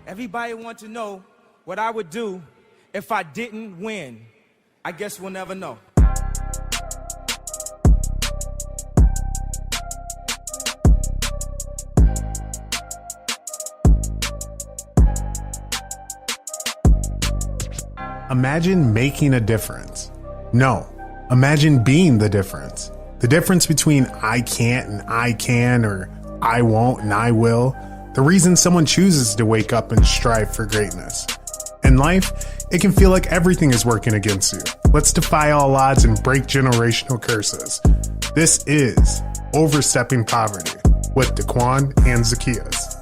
Everybody wants to know what I would do if I didn't win. I guess we'll never know. Imagine making a difference. No, imagine being the difference. The difference between I can't and I can, or I won't and I will. The reason someone chooses to wake up and strive for greatness. In life, it can feel like everything is working against you. Let's defy all odds and break generational curses. This is Overstepping Poverty with Daquan and Zacchaeus.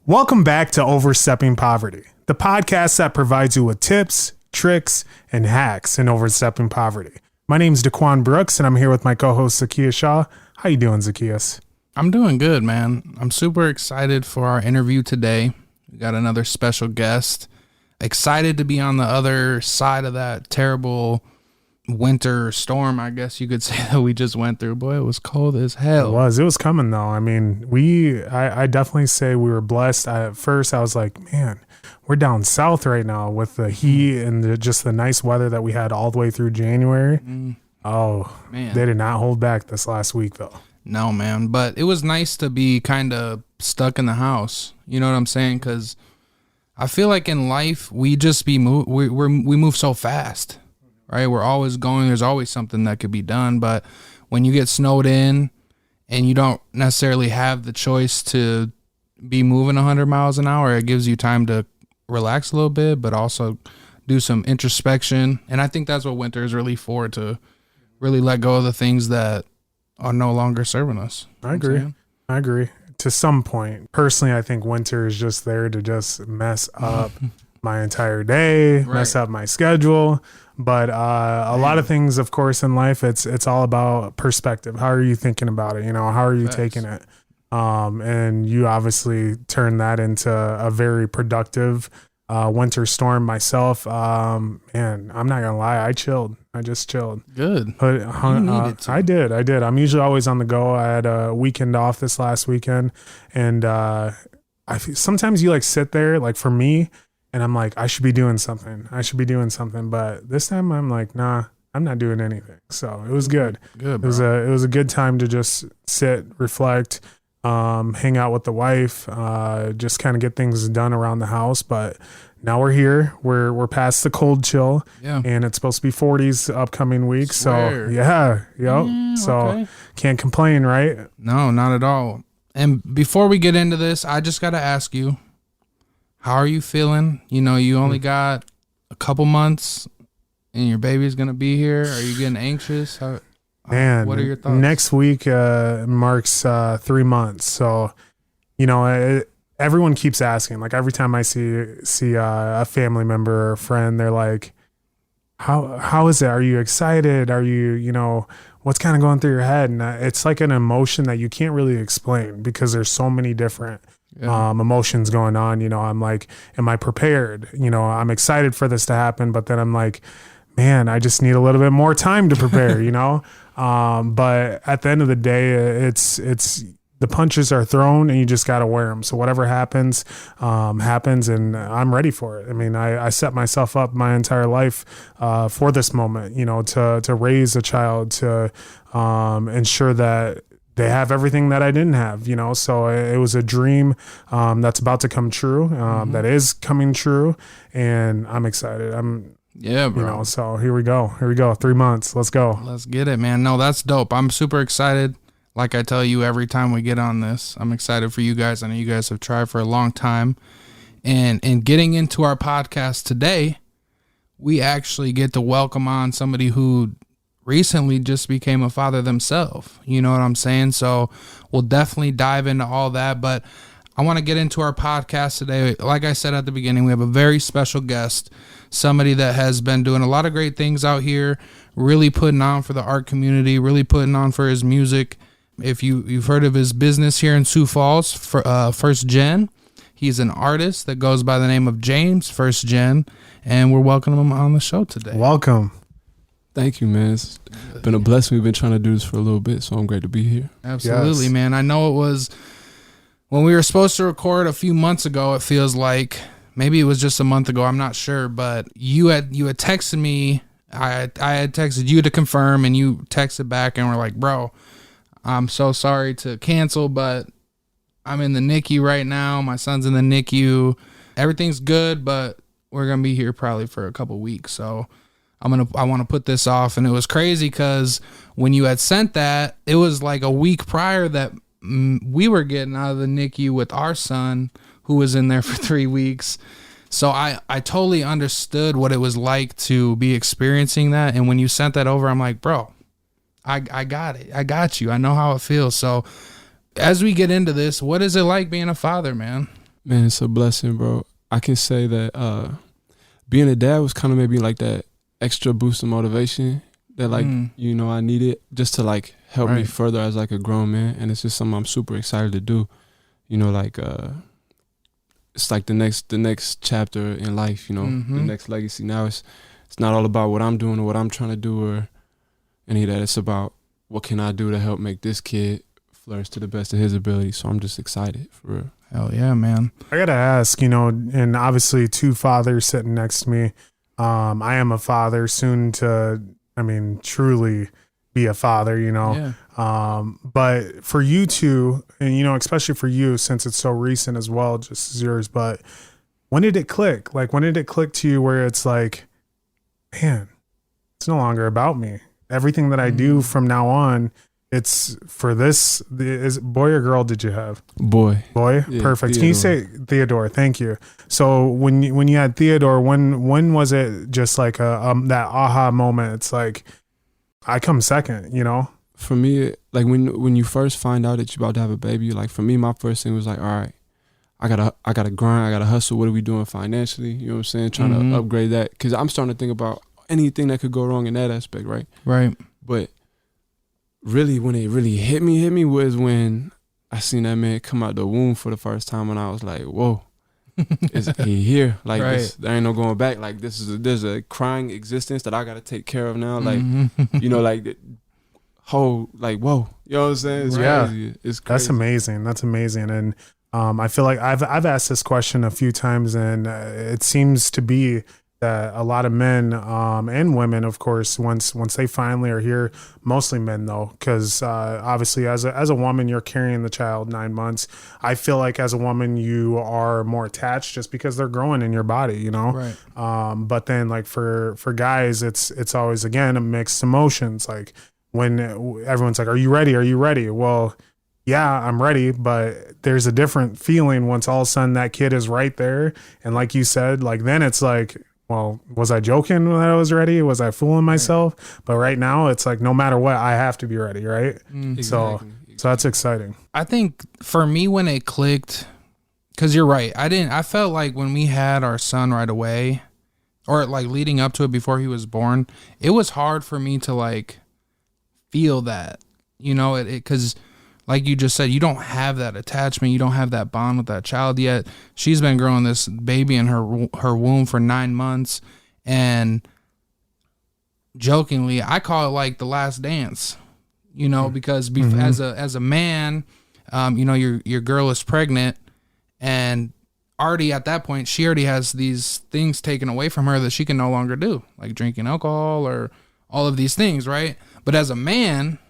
Welcome back to Overstepping Poverty, the podcast that provides you with tips, tricks, and hacks in overstepping poverty. My name is Daquan Brooks, and I'm here with my co-host Zacchaeus Shaw. How you doing, Zacchaeus? I'm doing good, man. I'm super excited for our interview today. We got another special guest. Excited to be on the other side of that terrible winter storm, I guess you could say, that we just went through. Boy, it was cold as hell. It was coming though. I mean, I definitely say we were blessed. At first I was like, man, we're down south right now with the heat and just the nice weather that we had all the way through January. Oh, man. They did not hold back this last week though. No, man. But it was nice to be kind of stuck in the house. You know what I'm saying? Because I feel like in life, we just we move so fast, right? We're always going. There's always something that could be done. But when you get snowed in and you don't necessarily have the choice to be moving 100 miles an hour, it gives you time to relax a little bit, but also do some introspection. And I think that's what winter is really for, to really let go of the things that are no longer serving us. I agree. To some point. Personally, I think winter is just there to just mess up my entire day, mess up my schedule. But a lot of things, of course, in life, it's all about perspective. How are you thinking about it? You know, how are you taking it? And you obviously turned that into a very productive winter storm myself. Man, I'm not gonna lie, I chilled. I just chilled. Good. But I did. I'm usually always on the go. I had a weekend off this last weekend, and sometimes you like sit there, like for me, and I'm like, I should be doing something. But this time I'm like, nah, I'm not doing anything. So it was good. Good. Bro. It was a good time to just sit, reflect, hang out with the wife, just kind of get things done around the house. But now we're here. We're past the cold chill, and it's supposed to be 40s upcoming week. So so can't complain, right? No, not at all. And before we get into this, I just got to ask you, how are you feeling? You know, you only got a couple months and your baby's going to be here. Are you getting anxious? Man, what are your thoughts? Next week marks 3 months. So, you know, everyone keeps asking. Like every time I see a family member or a friend, they're like, "How is it? Are you excited? Are you know, what's kind of going through your head?" And it's like an emotion that you can't really explain because there's so many different emotions going on. You know, I'm like, am I prepared? You know, I'm excited for this to happen, but then I'm like, man, I just need a little bit more time to prepare. You know. But at the end of the day, it's the punches are thrown and you just got to wear them. So whatever happens, happens, and I'm ready for it. I mean, I set myself up my entire life, for this moment, you know, to raise a child, to, ensure that they have everything that I didn't have, you know. So it was a dream, that's about to come true, that is coming true, and I'm excited. Yeah, bro. You know, so here we go. 3 months. Let's go. Let's get it, man. No, that's dope. I'm super excited. Like I tell you every time we get on this, I'm excited for you guys. I know you guys have tried for a long time. And in getting into our podcast today, we actually get to welcome on somebody who recently just became a father themselves. You know what I'm saying? So we'll definitely dive into all that. But I want to get into our podcast today. Like I said at the beginning, we have a very special guest, somebody that has been doing a lot of great things out here, really putting on for the art community, really putting on for his music. If you've heard of his business here in Sioux Falls, for James1stGen, he's an artist that goes by the name of James1stGen, and we're welcoming him on the show today. Welcome. Thank you, man. It's been a blessing. We've been trying to do this for a little bit, so I'm great to be here. Absolutely, yes. Man. I know it was when we were supposed to record a few months ago, it feels like maybe it was just a month ago. I'm not sure, but you had texted me. I had texted you to confirm, and you texted back and were like, bro, I'm so sorry to cancel, but I'm in the NICU right now. My son's in the NICU. Everything's good, but we're going to be here probably for a couple weeks. So I want to put this off. And it was crazy because when you had sent that, it was like a week prior that we were getting out of the NICU with our son, who was in there for 3 weeks. So I totally understood what it was like to be experiencing that. And when you sent that over, I'm like, bro, I got it. I got you. I know how it feels. So as we get into this, what is it like being a father, man? Man, it's a blessing, bro. I can say that being a dad was kind of maybe like that extra boost of motivation that like, I needed just to like help me further as like a grown man. And it's just something I'm super excited to do. It's like the next chapter in life, the next legacy. Now it's not all about what I'm doing or what I'm trying to do or any of that. It's about what can I do to help make this kid flourish to the best of his ability. So I'm just excited for real. Hell yeah, man. I gotta ask, and obviously 2 fathers sitting next to me. I am a father, soon to, truly be a father, Yeah. But for you two, and especially for you, since it's so recent as well, just as yours, but when did it click? Like, when did it click to you where it's like, man, it's no longer about me. Everything that I do from now on, it's for this. Is boy or girl did you have? Boy. Yeah, perfect. Theodore. Can you say Theodore? Thank you. So when you had Theodore, when was it just like that aha moment? It's like, I come second, For me, like when you first find out that you're about to have a baby, like for me, my first thing was like, all right, I gotta grind, I gotta hustle. What are we doing financially? You know what I'm saying? Trying to upgrade that, because I'm starting to think about anything that could go wrong in that aspect, right? Right. But really, when it really hit me was when I seen that man come out the womb for the first time, and I was like, whoa, he here? Like there ain't no going back. Like there's a crying existence that I gotta take care of now. Like like whole, like, whoa, you know what I'm saying? It's crazy. It's crazy. That's amazing. And I feel like I've asked this question a few times, and it seems to be that a lot of men and women, of course, once they finally are here, mostly men though, because obviously as a woman, you're carrying the child 9 months. I feel like as a woman, you are more attached just because they're growing in your body, Right. But then like for guys, it's always, again, a mixed emotions. Like when everyone's like, are you ready? Are you ready? Well, yeah, I'm ready, but there's a different feeling once all of a sudden that kid is right there. And like you said, like then it's like, well, was I joking when I was ready? Was I fooling myself? Right. But right now it's like, no matter what, I have to be ready, right? Exactly. So that's exciting. I think for me, when it clicked, because you're right, I felt like when we had our son right away, or like leading up to it before he was born, it was hard for me to like feel that, because like you just said, you don't have that attachment. You don't have that bond with that child yet. She's been growing this baby in her womb for 9 months. And jokingly, I call it like the last dance, because as a man, your girl is pregnant, and already at that point, she already has these things taken away from her that she can no longer do, like drinking alcohol or all of these things, right? But as a man,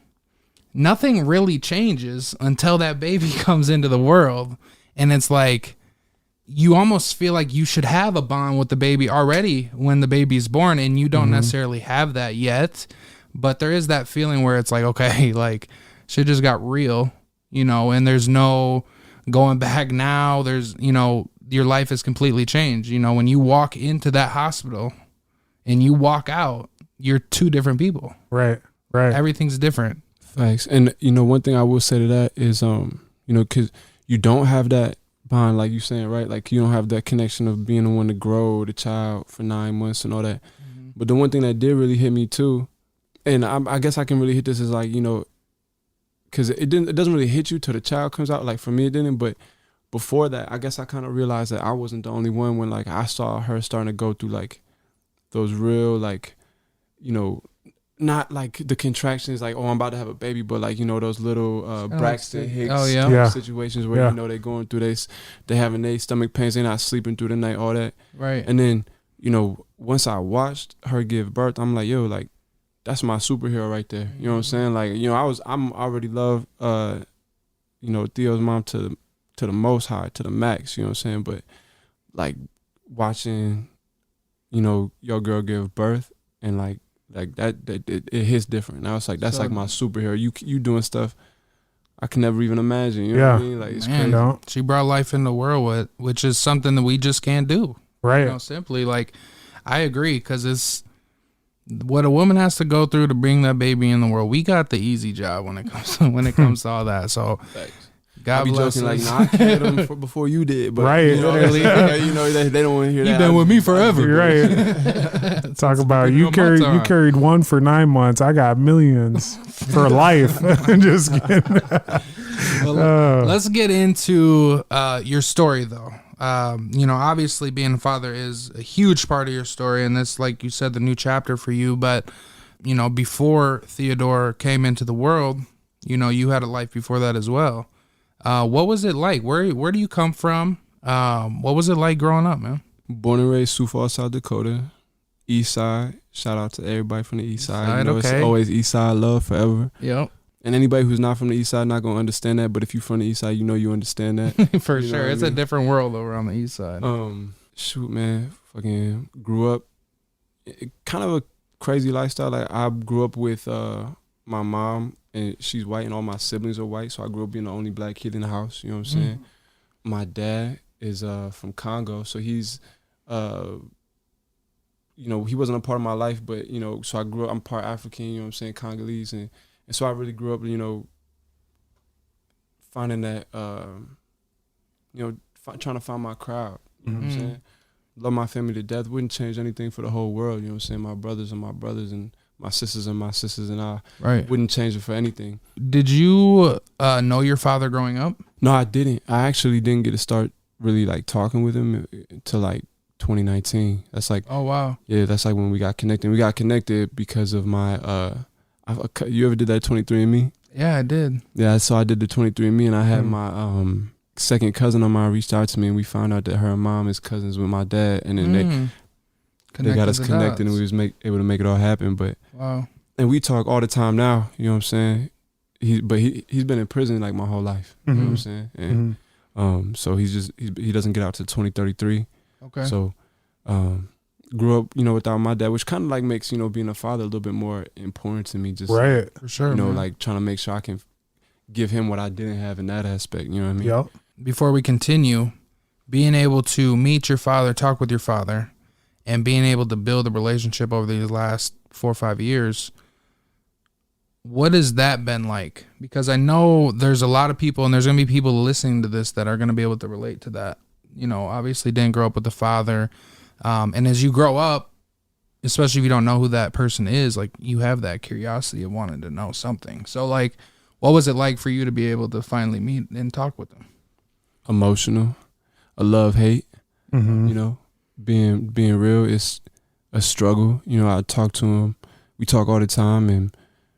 nothing really changes until that baby comes into the world. And it's like, you almost feel like you should have a bond with the baby already when the baby's born, and you don't necessarily have that yet. But there is that feeling where it's like, okay, like shit just got real, and there's no going back now. There's, your life is completely changed. When you walk into that hospital and you walk out, you're 2 different people. Right. Everything's different. Thanks. And one thing I will say to that is because you don't have that bond, like you saying, right? Like you don't have that connection of being the one to grow the child for 9 months and all that. But the one thing that did really hit me too, and I guess I can really hit this, is like, because it doesn't really hit you till the child comes out. Like for me, it didn't. But before that, I guess I kind of realized that I wasn't the only one when like I saw her starting to go through like those real, like, not like the contractions, like, oh, I'm about to have a baby, but like, you know, those little Braxton Hicks situations where, you know, they going through they having their stomach pains, they're not sleeping through the night, all that. Right. And then, you know, once I watched her give birth, I'm like, yo, like, that's my superhero right there. You know what I'm saying? Like, you know, I'm already love, you know, Theo's mom to the most high, to the max, you know what I'm saying? But like watching, you know, your girl give birth and like that it hits different. Now it's like, that's like my superhero. You doing stuff I can never even imagine. You know what I mean? Like, it's crazy. No. She brought life in the world, which is something that we just can't do. Right. You know, simply, like, I agree, because it's what a woman has to go through to bring that baby in the world. We got the easy job when it comes to all that. So God bless joking us. like, nah, I carried them before you did, but right. You know, you know they don't want to hear that. You've been with me forever. Right. Talk about you carried one for 9 months. I got millions for life. Just kidding. Well, let's get into your story, though. You know, obviously being a father is a huge part of your story, and that's, like you said, the new chapter for you. But, you know, before Theodore came into the world, you know, you had a life before that as well. What was it like? Where do you come from? What was it like growing up, man? Born and raised Sioux Falls, South Dakota, East Side. Shout out to everybody from the East Side. You know, okay. It's always East Side love forever. Yep. And anybody who's not from the East Side not gonna understand that. But if you're from the East Side, you know you understand that. For you sure, it's a different world over on the East Side. Shoot, man, fucking grew up kind of a crazy lifestyle. Like, I grew up with my mom, and she's white, and all my siblings are white. So I grew up being the only black kid in the house. You know what I'm saying? My dad is from Congo, so he's you know, he wasn't a part of my life, but, you know, so I grew up, I'm part African, you know what I'm saying, Congolese, and so I really grew up, you know, finding that, you know, trying to find my crowd, you know what I'm saying? Love my family to death, wouldn't change anything for the whole world, you know what I'm saying? My brothers and my brothers, and my sisters and my sisters, and I wouldn't change it for anything. Did you know your father growing up? No, I didn't. I actually didn't get to start really, like, talking with him until, like, 2019. That's like, oh wow, yeah, that's like when we got connected. We got connected because of my you ever did that 23andMe? Yeah, I did. Yeah, so I did the 23andMe, and I had my second cousin of mine reached out to me, and we found out that her mom is cousins with my dad, and then they got us connected, and we was able to make it all happen. But wow, and we talk all the time now. You know what I'm saying? He's been in prison like my whole life. You know what I'm saying? And so he doesn't get out to 2033. Okay. So, grew up, you know, without my dad, which kind of like makes, you know, being a father a little bit more important to me. Just right, for sure. You know, man. like trying to make sure I can give him what I didn't have in that aspect. You know what I mean? Yep. Before we continue, being able to meet your father, talk with your father, and being able to build a relationship over these last 4 or 5 years, what has that been like? Because I know there's a lot of people, and there's going to be people listening to this that are going to be able to relate to that. You know, obviously didn't grow up with the father. And as you grow up, especially if you don't know who that person is, like, you have that curiosity of wanting to know something. So, like, what was it like for you to be able to finally meet and talk with them? Emotional, a love-hate, you know, being real is a struggle. You know, I talk to him. We talk all the time, and,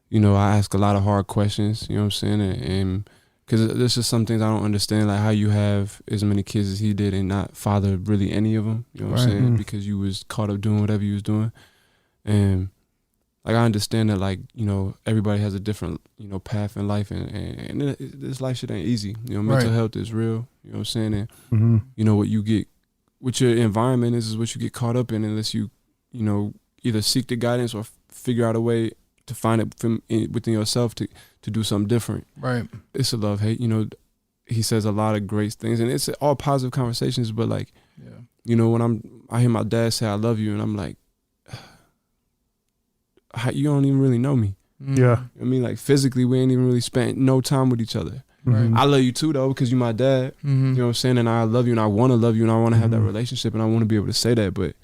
you know, I ask a lot of hard questions, you know what I'm saying? And because there's just some things I don't understand, like how you have as many kids as he did and not father really any of them, you know what I'm saying? Because you was caught up doing whatever you was doing. And, like, I understand that, like, you know, everybody has a different, you know, path in life, and this life shit ain't easy. You know, mental health is real, you know what I'm saying? And, you know, what you get, what your environment is what you get caught up in, unless you know, either seek the guidance or figure out a way to find it within yourself to do something different. Right. It's a love-hate. You know, he says a lot of great things, and it's all positive conversations, but, like, you know, when I hear my dad say I love you, and I'm like, you don't even really know me. Yeah. I mean, like, physically, we ain't even really spent no time with each other. Right. I love you too, though, because you're my dad. You know what I'm saying? And I love you, and I want to love you, and I want to have that relationship, and I want to be able to say that, but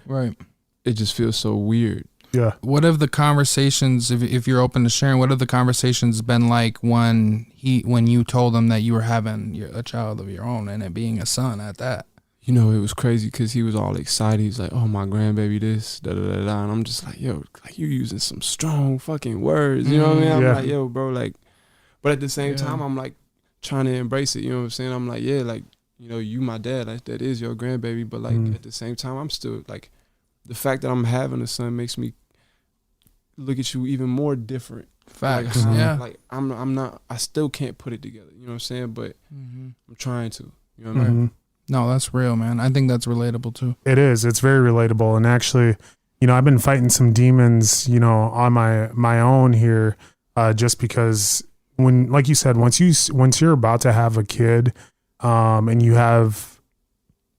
it just feels so weird. Yeah. What have the conversations, if you're open to sharing, what have the conversations been like when you told him that you were having a child of your own, and it being a son at that? you know, it was crazy because he was all excited. He's like, "Oh, my grandbaby, this, da da da da," and I'm just like, "Yo, like you using some strong fucking words," you know what I mean? I'm like, "Yo, bro, like," but at the same time, I'm like trying to embrace it. You know what I'm saying? I'm like, "Yeah, like, you know, you my dad, like that is your grandbaby," but like at the same time, I'm still like, the fact that I'm having a son makes me look at you even more different. Facts. Like, like I'm not. I still can't put it together. You know what I'm saying? But I'm trying to. You know what I mean? No, that's real, man. I think that's relatable too. It is. It's very relatable. And actually, you know, I've been fighting some demons, you know, on my own here, just because when, like you said, once you're about to have a kid, and you have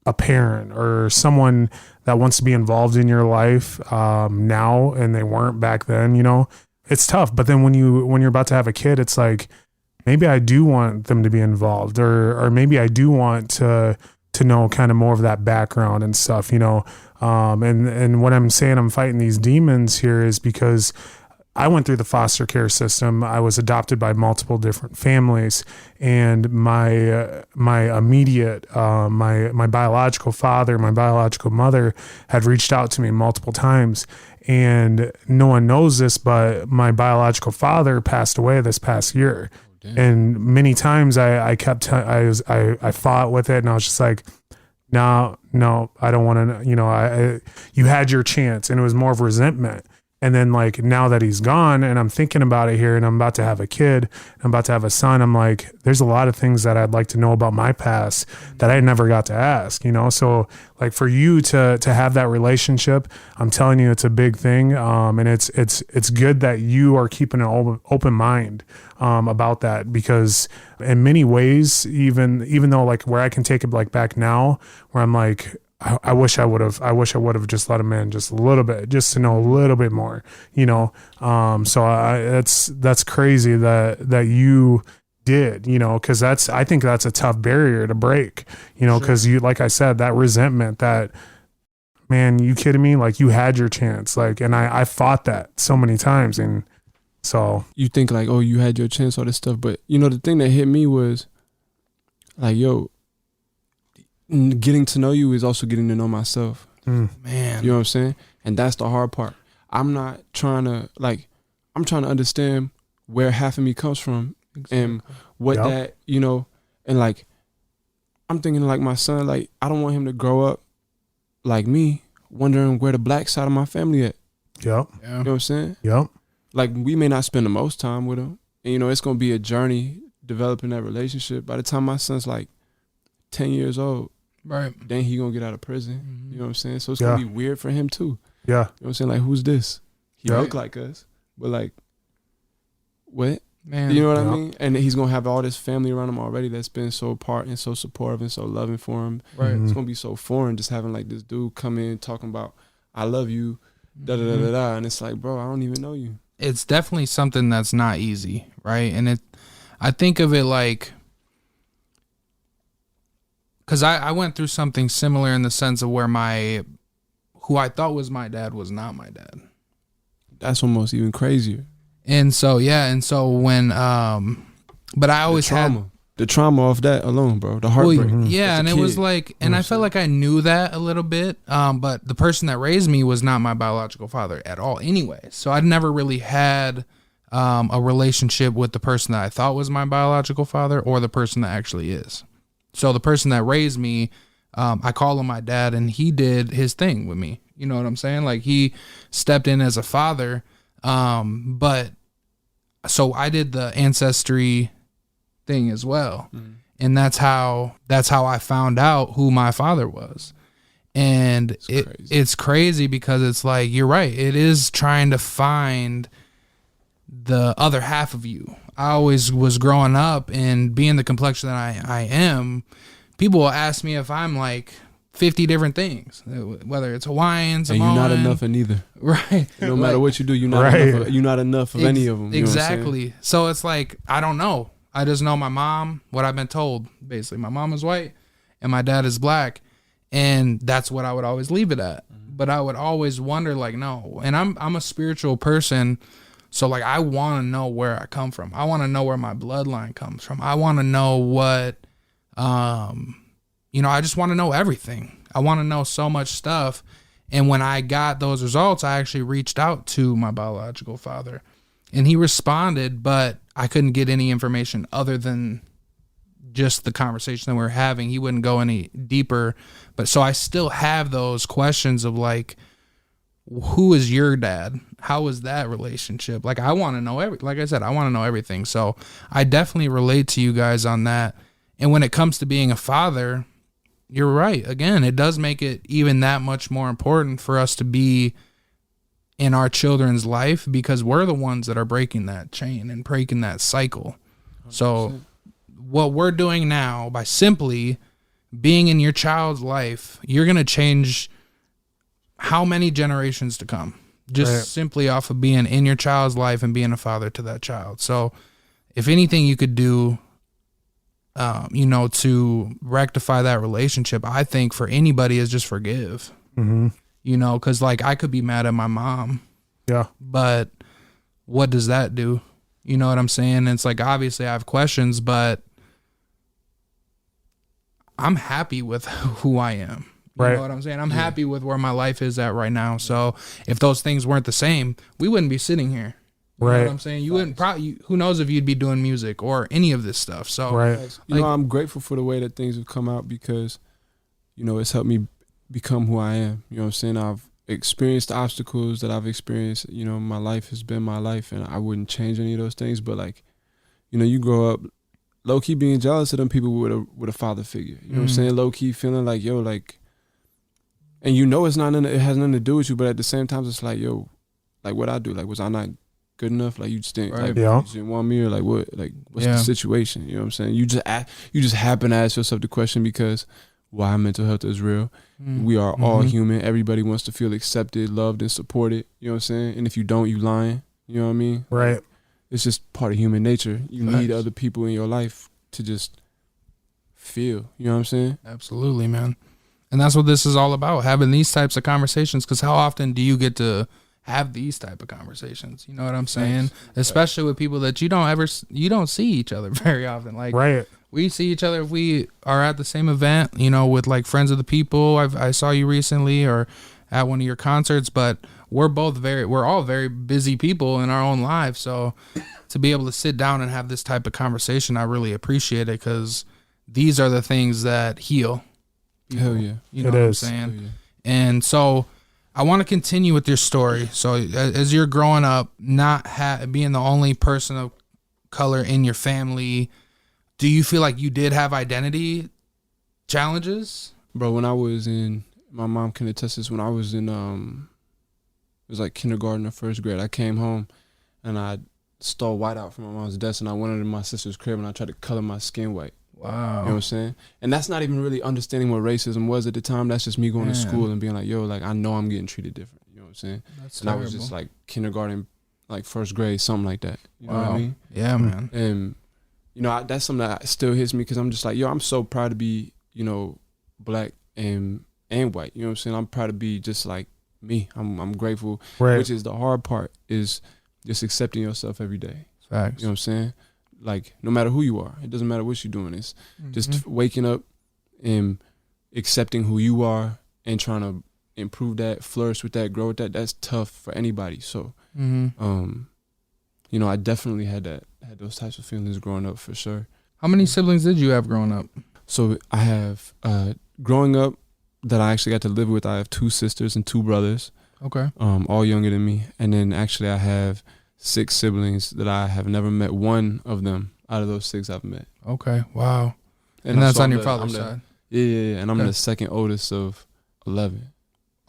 a parent or someone that wants to be involved in your life, now, and they weren't back then, you know, it's tough. But then when you're about to have a kid, it's like, maybe I do want them to be involved, or maybe I do want to know kind of more of that background and stuff, you know. And what I'm saying, I'm fighting these demons here is because I went through the foster care system. I was adopted by multiple different families, and my immediate, my biological father, my biological mother had reached out to me multiple times. And no one knows this, but my biological father passed away this past year. And many times I fought with it, and I was just like, no, I don't want to, you know, you had your chance, and it was more of resentment. And then like now that he's gone and I'm thinking about it here and I'm about to have a kid, I'm about to have a son, I'm like, there's a lot of things that I'd like to know about my past that I never got to ask, you know? So like for you to have that relationship, I'm telling you, it's a big thing. And it's good that you are keeping an open mind, about that, because in many ways, even though like where I can take it like back now, where I'm like, I wish I would have just let him in just a little bit, just to know a little bit more, you know? So that's crazy that you did, you know, cause I think that's a tough barrier to break, you know, cause you, like I said, that resentment, that, man, you kidding me? Like you had your chance. Like, and I fought that so many times. And so you think like, oh, you had your chance, all this stuff. But you know, the thing that hit me was like, yo, getting to know you is also getting to know myself. Man, you know what I'm saying? And that's the hard part. I'm not trying to I'm trying to understand where half of me comes from and what that, you know, and like, I'm thinking like my son, like, I don't want him to grow up like me, wondering where the black side of my family at. Yep. You know what I'm saying? Yep. Like, we may not spend the most time with him. And, you know, it's going to be a journey developing that relationship. By the time my son's like 10 years old, right, then he going to get out of prison. You know what I'm saying? So it's going to be weird for him too. Yeah. You know what I'm saying? Like, who's this? He look like us, but like, what? Man, you know what I mean? And he's going to have all this family around him already that's been so part and so supportive and so loving for him. Right. It's going to be so foreign just having like this dude come in talking about, I love you, da da da da da. And it's like, bro, I don't even know you. It's definitely something that's not easy, right? And I think of it like, because I went through something similar in the sense of where who I thought was my dad was not my dad. That's almost even crazier. And so, when, but I always had the trauma of that alone, bro, the heartbreak. Well, yeah, and it was like, and I felt like I knew that a little bit, but the person that raised me was not my biological father at all anyway. So I'd never really had a relationship with the person that I thought was my biological father or the person that actually is. So the person that raised me, I call him my dad, and he did his thing with me. You know what I'm saying? Like, he stepped in as a father, but so I did the ancestry thing as well. And that's how I found out who my father was. And it's crazy because it's like, you're right. It is trying to find the other half of you. I always was growing up and being the complexion that I am. People will ask me if I'm like 50 different things, whether it's Hawaiian, Samoan. And you're not enough in either. Right. No matter what you do, you're not enough of any of them. You exactly. So it's like, I don't know. I just know my mom, what I've been told, basically. My mom is white and my dad is black. And that's what I would always leave it at. But I would always wonder, like, no. And I'm a spiritual person. So, like, I want to know where I come from. I want to know where my bloodline comes from. I want to know what, I just want to know everything. I want to know so much stuff. And when I got those results, I actually reached out to my biological father, and he responded, but I couldn't get any information other than just the conversation that we were having. He wouldn't go any deeper. But so I still have those questions of like, who is your dad? How was that relationship? Like, I want to know like I said, I want to know everything. So I definitely relate to you guys on that. And when it comes to being a father, you're right. Again, it does make it even that much more important for us to be in our children's life, because we're the ones that are breaking that chain and breaking that cycle. 100%. So what we're doing now, by simply being in your child's life, you're going to change how many generations to come, just simply off of being in your child's life and being a father to that child. So if anything you could do, to rectify that relationship, I think for anybody, is just forgive. Mm-hmm. Because like I could be mad at my mom. Yeah. But what does that do? You know what I'm saying? And it's like, obviously I have questions, but I'm happy with who I am. You know what I'm saying? I'm happy with where my life is at right now. So if those things weren't the same, we wouldn't be sitting here. You know what I'm saying? You wouldn't probably, who knows if you'd be doing music or any of this stuff. So, I'm grateful for the way that things have come out, because, it's helped me become who I am. You know what I'm saying? I've experienced the obstacles that I've experienced. My life has been my life, and I wouldn't change any of those things. But like, you grow up low key being jealous of them people with a father figure. You know what I'm saying? Low key feeling like, yo, like, and it's not it has nothing to do with you, but at the same time it's like, yo, like what I do, like was I not good enough? Like you just didn't, like, you just didn't want me, or like what, like what's the situation? You know what I'm saying? You just happen to ask yourself the question because why mental health is real. We are all human. Everybody wants to feel accepted, loved, and supported. You know what I'm saying? And if you don't, you lying. You know what I mean? Right. It's just part of human nature. You need other people in your life to just feel. You know what I'm saying? Absolutely, man. And that's what this is all about, having these types of conversations, because how often do you get to have these type of conversations? You know what I'm saying? Especially with people that you don't see each other very often. Like, we see each other if we are at the same event, with like friends of the people. I saw you recently, or at one of your concerts, but we're all very busy people in our own lives. So to be able to sit down and have this type of conversation, I really appreciate it, because these are the things that heal. Hell yeah. You know what I'm saying? And so I want to continue with your story. So as you're growing up, not being the only person of color in your family, do you feel like you did have identity challenges? Bro, when I was in, my mom can attest this, when I was in, it was like kindergarten or first grade, I came home and I stole white out from my mom's desk, and I went into my sister's crib and I tried to color my skin white. Wow. You know what I'm saying? And that's not even really understanding what racism was at the time. That's just me going to school and being like, yo, like, I know I'm getting treated different. You know what I'm saying? That's and terrible. I was just like kindergarten, like first grade, something like that. You know what I mean? Yeah, man. And, that's something that still hits me, because I'm just like, yo, I'm so proud to be, black and white. You know what I'm saying? I'm proud to be just like me. I'm grateful, which is the hard part, is just accepting yourself every day. Facts. You know what I'm saying? Like, no matter who you are, it doesn't matter what you're doing. It's just waking up and accepting who you are and trying to improve that, flourish with that, grow with that. That's tough for anybody. So, I definitely had those types of feelings growing up, for sure. How many siblings did you have growing up? So I have, growing up, that I actually got to live with, I have 2 sisters and 2 brothers. Okay. All younger than me. And then actually I have 6 siblings that I have never met one of them out of those 6 I've met. Okay. Wow. And that's on your father's side? Yeah. And I'm the second oldest of 11.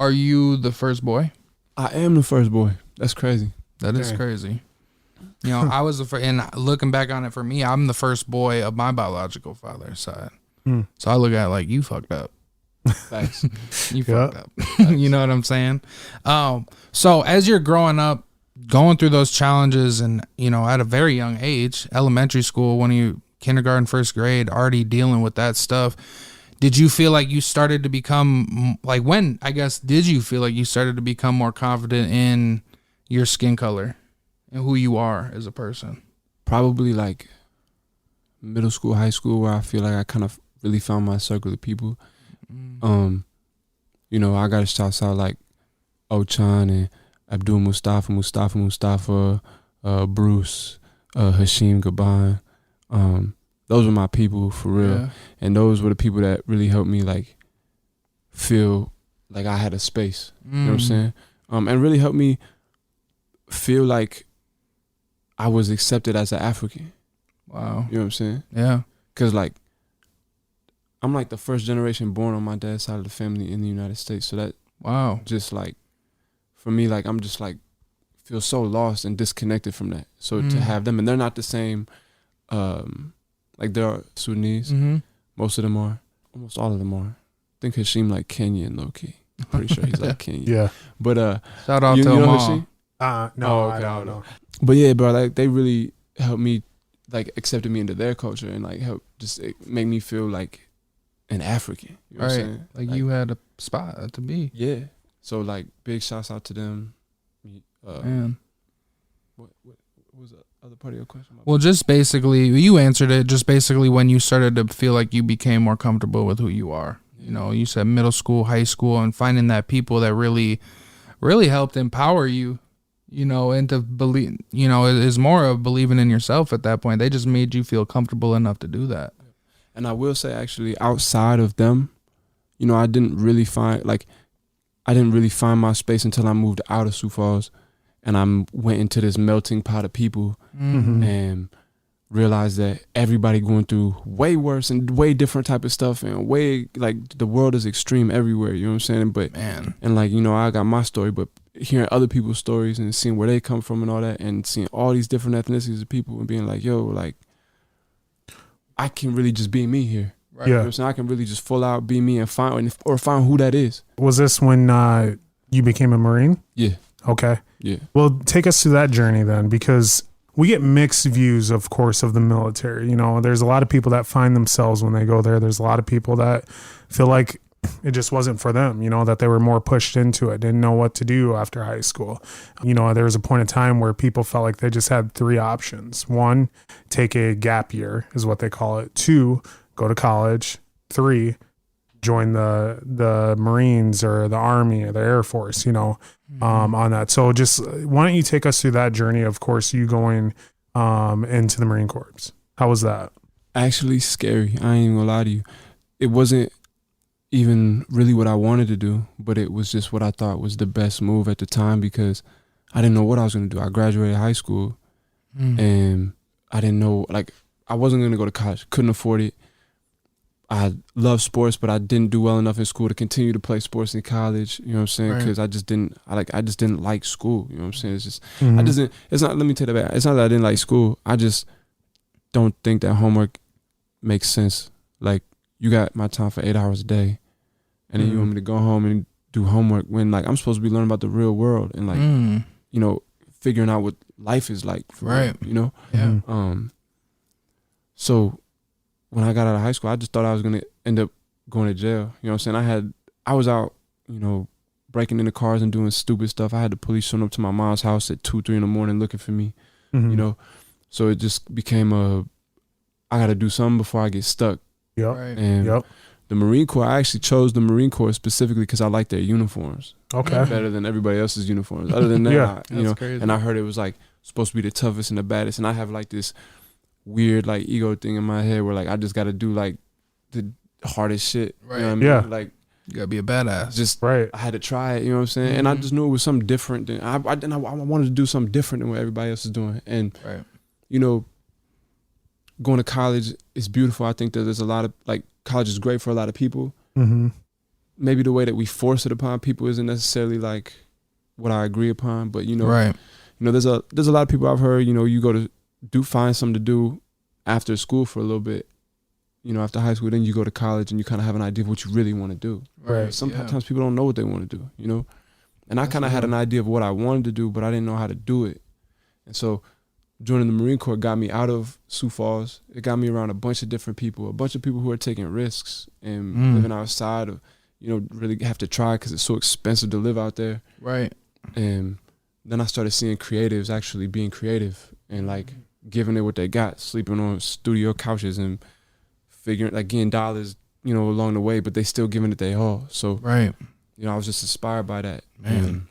Are you the first boy? I am the first boy. That's crazy. That is crazy. I was and looking back on it, for me, I'm the first boy of my biological father's side. So I look at it like, you fucked up. Facts. You fucked up. You know what I'm saying? So as you're growing up, going through those challenges, and at a very young age, elementary school, when you kindergarten, first grade, already dealing with that stuff, did you feel like you started to become, like, did you feel like you started to become more confident in your skin color and who you are as a person? Probably like middle school, high school, where I feel like I kind of really found my circle of people. You know, I got to shout out like Ochan and Abdul Mustafa, Bruce, Hashim Gaban. Those were my people for real. Yeah. And those were the people that really helped me like feel like I had a space. You know what I'm saying? And really helped me feel like I was accepted as an African. Wow. You know what I'm saying? Yeah. Cause like I'm like the first generation born on my dad's side of the family in the United States. So that Wow. just like for me, like I'm just like feel so lost and disconnected from that. So to have them, and they're not the same. Like there are Sudanese. Most of them are. Almost all of them are. I think Hashim like Kenyan low key. Pretty sure he's like Kenyan. Yeah. But Shout out you to know them all. Hashim? No, okay, I don't know. But yeah, bro, like they really helped me, like accepted me into their culture and like helped just make me feel like an African. You know what I'm Right. saying? Like you had a spot to be. Yeah. So like big shouts out to them. Man. What was the other part of your question? Well, just basically, you answered it. Just basically when you started to feel like you became more comfortable with who you are. You know, you said middle school, high school, and finding that people that really helped empower you, you know, and to believe, you know, it is more of believing in yourself at that point. They just made you feel comfortable enough to do that. And I will say, actually, outside of them, you know, I didn't really find my space until I moved out of Sioux Falls, and I went into this melting pot of people and realized that everybody going through way worse and way different type of stuff, and way like the world is extreme everywhere. You know what I'm saying? But Man. and like, you know, I got my story, but hearing other people's stories and seeing where they come from and all that, and seeing all these different ethnicities of people and being like, yo, like I can really just be me here. Right. You know Yeah. what I'm saying? I can really just full out be me and find who that is. Was this when you became a Marine? Yeah. Okay. Yeah. Well, take us through that journey then, because we get mixed views, of course, of the military. You know, there's a lot of people that find themselves when they go there. There's a lot of people that feel like it just wasn't for them, you know, that they were more pushed into it, didn't know what to do after high school. You know, there was a point in time where people felt like they just had three options. One, take a gap year is what they call it. Two, go to college. Three, join the Marines or the Army or the Air Force, you know, on that. So just why don't you take us through that journey, of course, you going into the Marine Corps. How was that? Actually scary. I ain't even gonna lie to you. It wasn't even really what I wanted to do, but it was just what I thought was the best move at the time, because I didn't know what I was gonna do. I graduated high school and I didn't know, like I wasn't gonna go to college, couldn't afford it. I love sports, but I didn't do well enough in school to continue to play sports in college. You know what I'm saying? Because I just didn't like school. You know what I'm saying? It's just it's not. Let me tell you that. It's not that I didn't like school. I just don't think that homework makes sense. Like you got my time for 8 hours a day, and then you want me to go home and do homework when like I'm supposed to be learning about the real world and like you know, figuring out what life is like. For real, you know? Yeah. So when I got out of high school, I just thought I was gonna end up going to jail. You know what I'm saying? I was out, you know, breaking into cars and doing stupid stuff. I had the police showing up to my mom's house at 2, 3 in the morning looking for me. You know, so it just became I got to do something before I get stuck. Yep. Right. And the Marine Corps, I actually chose the Marine Corps specifically because I like their uniforms. Okay. Better than everybody else's uniforms. Other than that, Yeah. you know, crazy. and I heard it was like supposed to be the toughest and the baddest, and I have like this weird like ego thing in my head where like I just got to do like the hardest shit. Right. You know what I mean? Yeah. Like You gotta be a badass. just Right. I had to try it. You know what I'm saying? And I just knew it was something different. Than I wanted to do something different than what everybody else is doing. And Right. you know, going to college is beautiful. I think that there's a lot of like college is great for a lot of people. Maybe the way that we force it upon people isn't necessarily like what I agree upon, but you know, Right. you know, there's a lot of people I've heard, you know, you go to find something to do after school for a little bit, you know, after high school, then you go to college and you kind of have an idea of what you really want to do. Right. Sometimes people don't know what they want to do, you know, and I kind of had an idea of what I wanted to do, but I didn't know how to do it. And so joining the Marine Corps got me out of Sioux Falls. It got me around a bunch of different people, who are taking risks and living outside of, you know, really have to try because it's so expensive to live out there. Right. And then I started seeing creatives actually being creative and like giving it what they got, sleeping on studio couches and figuring, like getting dollars, along the way, but they still giving it their all. So, Right. I was just inspired by that. Man. And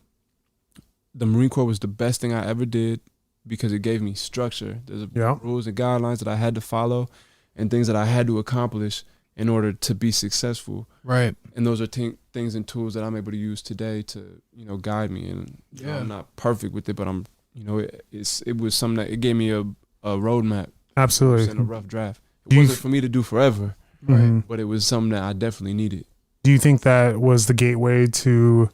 the Marine Corps was the best thing I ever did because it gave me structure. There's rules and guidelines that I had to follow and things that I had to accomplish in order to be successful. Right. And those are things and tools that I'm able to use today to, guide me. And I'm not perfect with it, but I'm, it was something that it gave me a roadmap. Absolutely. In a rough draft. It wasn't for me to do forever, Mm-hmm. but it was something that I definitely needed. Do you think that was the gateway to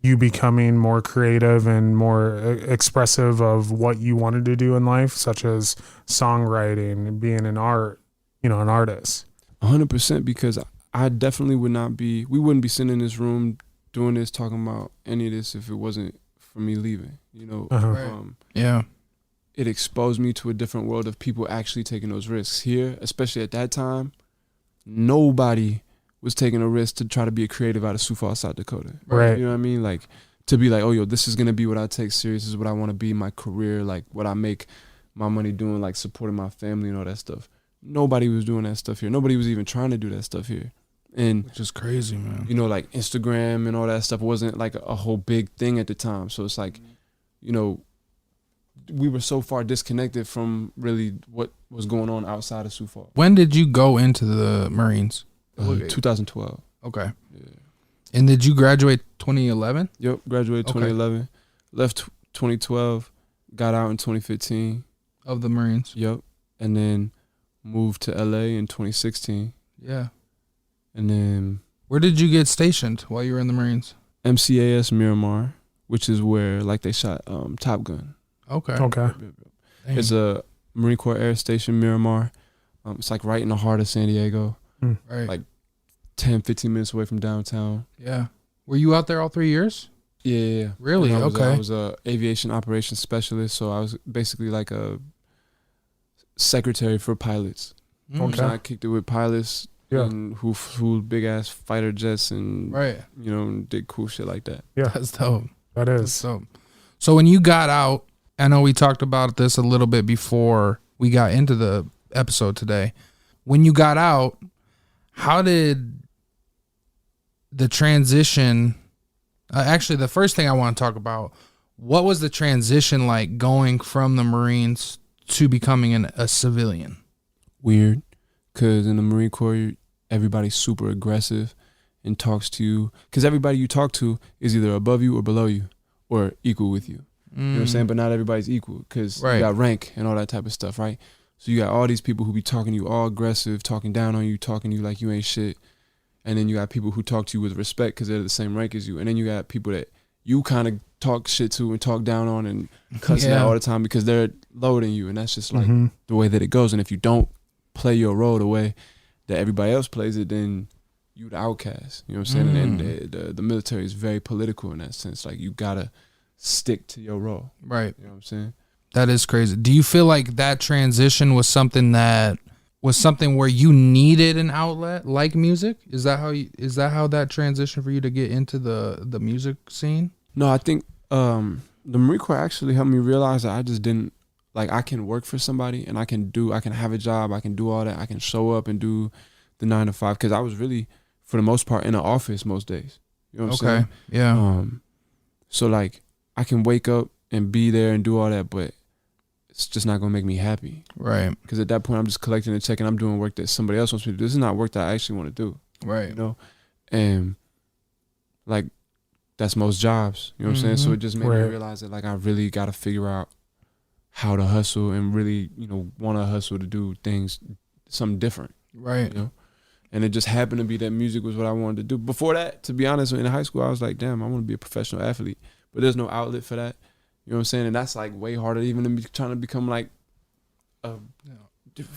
you becoming more creative and more expressive of what you wanted to do in life, such as songwriting and being an artist? 100%, because I definitely we wouldn't be sitting in this room doing this, talking about any of this if it wasn't for me leaving, Yeah. It exposed me to a different world of people actually taking those risks. Here, especially at that time, nobody was taking a risk to try to be a creative out of Sioux Falls, South Dakota. Right. You know what I mean? Like, to be like, oh, yo, this is going to be what I take serious. This is what I want to be, my career, like what I make my money doing, like supporting my family and all that stuff. Nobody was doing that stuff here. Nobody was even trying to do that stuff here. And Which is crazy, man. like Instagram and all that stuff wasn't like a whole big thing at the time. So it's like, we were so far disconnected from really what was going on outside of Sioux Falls. When did you go into the Marines? 2012. Okay. Yeah. And did you graduate 2011? Yep, graduated Okay. 2011. Left 2012. Got out in 2015. Of the Marines? Yep. And then moved to LA in 2016. Yeah. And then Where did you get stationed while you were in the Marines? MCAS Miramar, which is where like they shot Top Gun. Okay. Okay. Dang. It's a Marine Corps Air Station, Miramar. It's like right in the heart of San Diego. Right. like 10, 15 minutes away from downtown. Yeah. Were you out there all 3 years? Yeah. Really? And Okay. I was a aviation operations specialist, so I was basically like a secretary for pilots. Mm. So I kicked it with pilots and who flew big ass fighter jets and Right. did cool shit like that. Yeah. That's dope. That That's is. dope. So when you got out, I know we talked about this a little bit before we got into the episode today. When you got out, how did the transition, actually the first thing I want to talk about, what was the transition like going from the Marines to becoming a civilian? Weird, because in the Marine Corps, everybody's super aggressive and talks to you, because everybody you talk to is either above you or below you or equal with you. You know what I'm saying? But not everybody's equal, because you got rank and all that type of stuff, right? So you got all these people who be talking to you all aggressive, talking down on you, talking to you like you ain't shit. And then you got people who talk to you with respect because they're the same rank as you. And then you got people that you kind of talk shit to and talk down on and cussing out all the time because they're lower than you. And that's just like the way that it goes. And if you don't play your role the way that everybody else plays it, then you the outcast. You know what I'm saying? And the military is very political in that sense. Like, you got to stick to your role. Right. You know what I'm saying? That is crazy. Do you feel like that transition was something where you needed an outlet like music? Is that how that transition for you to get into the music scene? No, I think the Marine Corps actually helped me realize that I just didn't, like, I can work for somebody and I can have a job, I can do all that, I can show up and do the 9 to 5, because I was really, for the most part, in the office most days. You know what I'm saying? Okay. Yeah. So like, I can wake up and be there and do all that, but it's just not gonna make me happy. Right. Because at that point, I'm just collecting a check and I'm doing work that somebody else wants me to do. This is not work that I actually want to do. Right. You know? And like, that's most jobs. You know what I'm saying? So it just made me realize that, like, I really got to figure out how to hustle and really, want to hustle to do things, something different. Right. You know? And it just happened to be that music was what I wanted to do. Before that, to be honest, in high school, I was like, damn, I want to be a professional athlete. But there's no outlet for that. You know what I'm saying? And that's like way harder even than trying to become like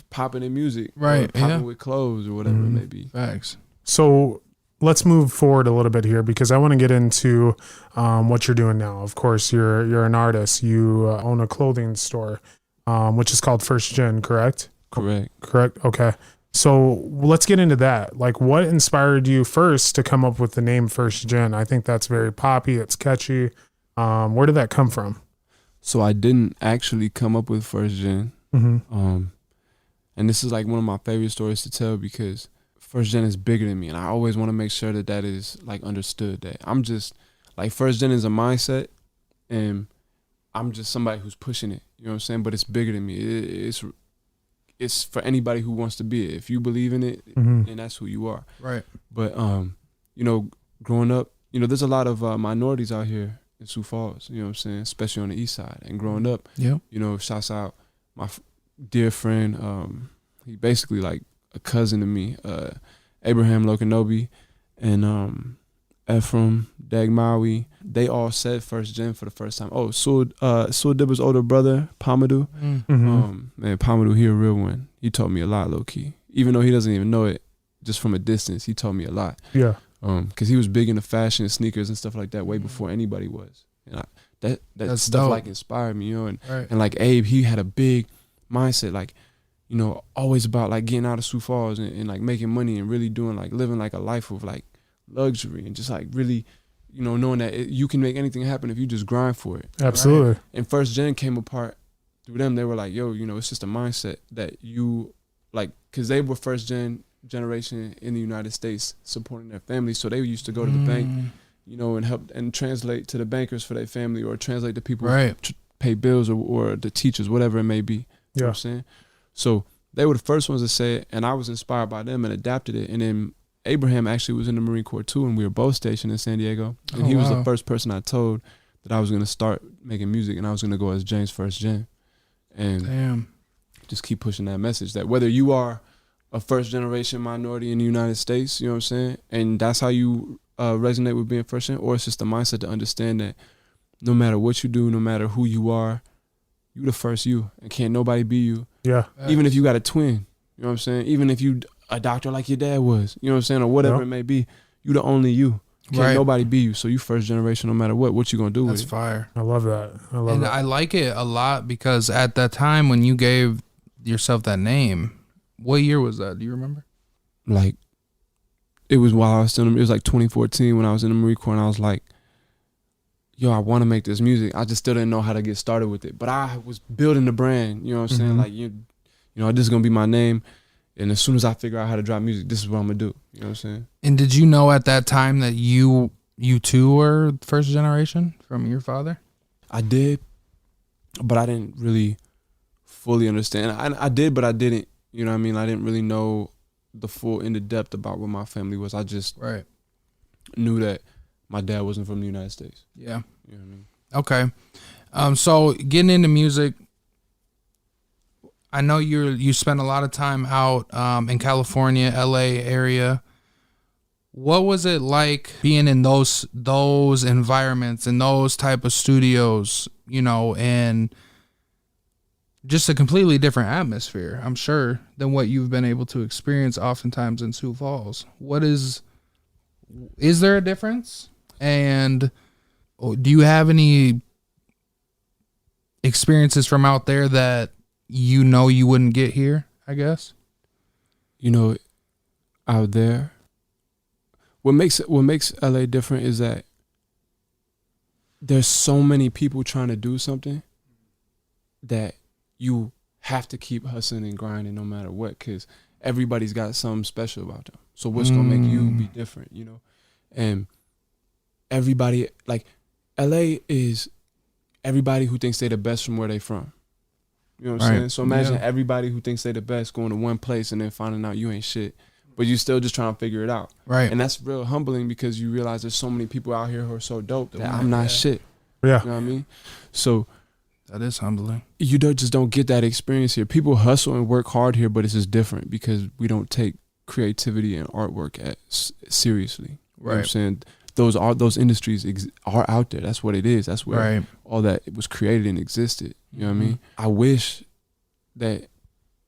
popping in music. Right. Or popping with clothes or whatever it may be. Facts. So let's move forward a little bit here, because I want to get into what you're doing now. Of course, you're an artist. You own a clothing store, which is called 1stGen, correct? Correct. Okay. So let's get into that. Like, what inspired you first to come up with the name 1stGen? I think that's very poppy. It's catchy. Where did that come from? So I didn't actually come up with 1stGen. And this is like one of my favorite stories to tell because first gen is bigger than me. And I always want to make sure that that is like understood, that I'm just like first gen is a mindset and I'm just somebody who's pushing it. You know what I'm saying? But it's bigger than me. It's for anybody who wants to be it. If you believe in it, then that's who you are. Right. But, you know, growing up, you know, there's a lot of minorities out here in Sioux Falls, you know what I'm saying, especially on the east side. And growing up, yeah, you know, shouts out my dear friend, he basically like a cousin to me, Abraham Lokanobi and Ephraim Dagmawi. They all said first gen for the first time. Oh, Sul Dibber's older brother, Pamadou. Man, Pamadou, he a real one. He taught me a lot, low key. Even though he doesn't even know it, just from a distance, he taught me a lot. Yeah. Cause he was big into fashion and sneakers and stuff like that way before anybody was. And that stuff dope. like inspired me, you know. Right. And like Abe, he had a big mindset, like, you know, always about like getting out of Sioux Falls and like making money and really doing like living like a life of like luxury and just like really, you know, knowing that you can make anything happen if you just grind for it. Absolutely. Right? And first gen came apart through them. They were like, yo, you know, it's just a mindset that you like, cause they were first generation in the United States supporting their family. So they used to go to the bank, you know, and help and translate to the bankers for their family or translate to people who pay bills or the teachers, whatever it may be. You know what I'm saying? So they were the first ones to say it, and I was inspired by them and adapted it. And then Abraham actually was in the Marine Corps too, and we were both stationed in San Diego. And he was the first person I told that I was going to start making music and I was going to go as James1stGen. And just keep pushing that message that whether you are a first generation minority in the United States, you know what I'm saying? And that's how you resonate with being first gen, or it's just a mindset to understand that no matter what you do, no matter who you are, you the first you, and can't nobody be you. Yeah. Even if you got a twin, you know what I'm saying? Even if you a doctor like your dad was, you know what I'm saying? Or whatever it may be, you the only you. Can't nobody be you. So you first generation no matter what you gonna do with it. That's fire. I love that. And I like it a lot because at that time when you gave yourself that name, what year was that? Do you remember? Like, it was while I was still it was like 2014 when I was in the Marine Corps, and I was like, yo, I want to make this music. I just still didn't know how to get started with it. But I was building the brand, you know what I'm saying? Like, you know, this is going to be my name. And as soon as I figure out how to drop music, this is what I'm going to do. You know what I'm saying? And did you know at that time that you too were first generation from your father? I did, but I didn't really fully understand. I did, but I didn't. You know what I mean? I didn't really know the full into depth about what my family was. I just knew that my dad wasn't from the United States. Yeah. You know what I mean? Okay. So getting into music, I know you spent a lot of time out in California, LA area. What was it like being in those environments and those type of studios, you know, and just a completely different atmosphere, I'm sure, than what you've been able to experience oftentimes in Sioux Falls? Is there a difference? And do you have any experiences from out there that you know you wouldn't get here, I guess? You know, out there, what makes LA different is that there's so many people trying to do something that you have to keep hustling and grinding no matter what, because everybody's got something special about them. So what's gonna make you be different, you know? And everybody, like, LA is everybody who thinks they're the best from where they from. You know what I'm saying? So imagine everybody who thinks they're the best going to one place and then finding out you ain't shit, but you still just trying to figure it out. Right. And that's real humbling because you realize there's so many people out here who are so dope that I'm not shit. Yeah. You know what I mean? So that is humbling. You just don't get that experience here. People hustle and work hard here, but it's just different because we don't take creativity and artwork seriously. You know what I'm saying? Those industries are out there. That's what it is. That's where all that was created and existed. You know what I mean? I wish that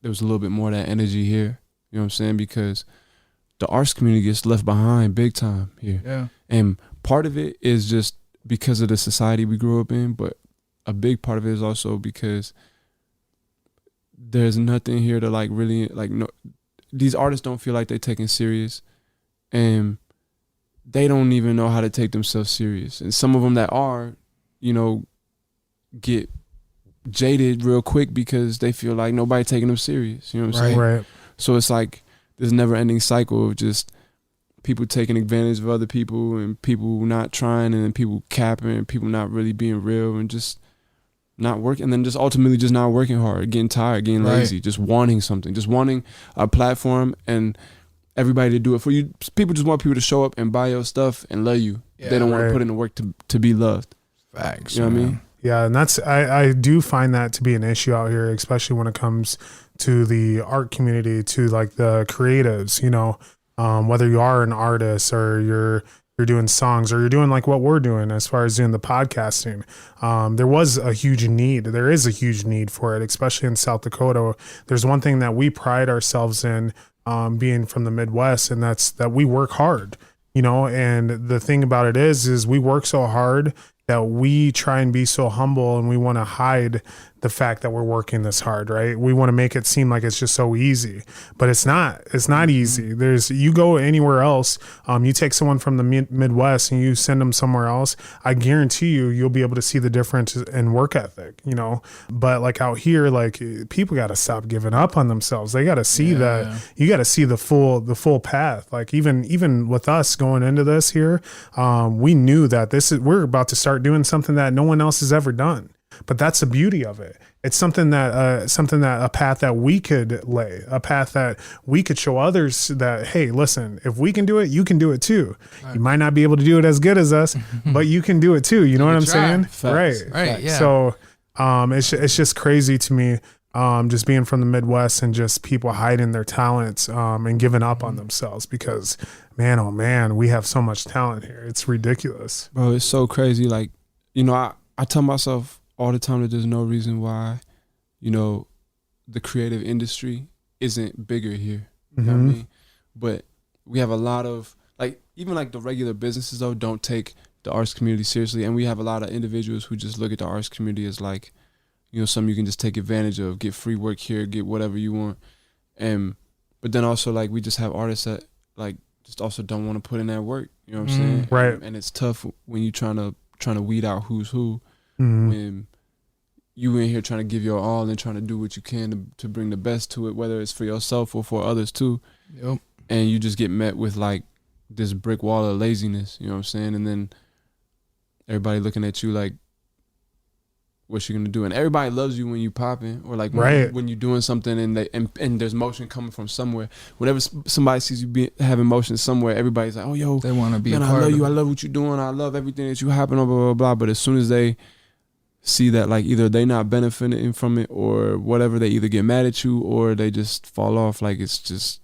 there was a little bit more of that energy here. You know what I'm saying? Because the arts community gets left behind big time here. Yeah. And part of it is just because of the society we grew up in, but a big part of it is also because there's nothing here to like really like, no, these artists don't feel like they're taken serious, and they don't even know how to take themselves serious. And some of them that are, you know, get jaded real quick because they feel like nobody taking them serious. You know what I'm saying? Right. So it's like this never ending cycle of just people taking advantage of other people and people not trying and then people capping and people not really being real and just not working, and then just ultimately just not working hard, getting tired, getting lazy, just wanting something, just wanting a platform and everybody to do it for you. People just want people to show up and buy your stuff and love you. They don't want to put in the work to be loved. Facts. You know what I mean? Yeah, and that's I do find that to be an issue out here, especially when it comes to the art community, to like the creatives, you know, whether you are an artist or you're doing songs or you're doing like what we're doing as far as doing the podcasting. There was a huge need. There is a huge need for it, especially in South Dakota. There's one thing that we pride ourselves in, being from the Midwest, and that's that we work hard, you know, and the thing about it is we work so hard that we try and be so humble, and we want to hide the fact that we're working this hard, right? We want to make it seem like it's just so easy, but it's not. It's not easy. You go anywhere else, you take someone from the Midwest and you send them somewhere else, I guarantee you'll be able to see the difference in work ethic, you know? But like out here, like people got to stop giving up on themselves. They got to see that you got to see the full path. Like even with us going into this here, we knew that we're about to start doing something that no one else has ever done. But that's the beauty of it. It's something that a path that we could lay, a path that we could show others that, hey, listen, if we can do it, you can do it too. Right. You might not be able to do it as good as us, but you can do it too. You know what I'm saying? Facts. Right. Yeah. So it's just crazy to me, just being from the Midwest and just people hiding their talents and giving up on themselves because, man, oh man, we have so much talent here. It's ridiculous. Bro, it's so crazy. Like, you know, I tell myself all the time that there's no reason why, you know, the creative industry isn't bigger here. You know what I mean? But we have a lot of, like, even like the regular businesses though don't take the arts community seriously, and we have a lot of individuals who just look at the arts community as like, you know, something you can just take advantage of, get free work here, get whatever you want. But then also like we just have artists that like just also don't want to put in that work. You know what I'm saying? Right. And it's tough when you trying to weed out who's who. When you in here trying to give your all and trying to do what you can to bring the best to it, whether it's for yourself or for others too. Yep. And you just get met with like this brick wall of laziness, you know what I'm saying? And then everybody looking at you like, what's you gonna do? And everybody loves you when you popping, or like when you're doing something and there's motion coming from somewhere. Whenever somebody sees you having motion somewhere, everybody's like, oh yo, They want to be man, a part I love of you. it. I love what you're doing. I love everything that you happen, blah, blah, blah, blah. But as soon as they see that like either they not benefiting from it or whatever, they either get mad at you or they just fall off. Like it's just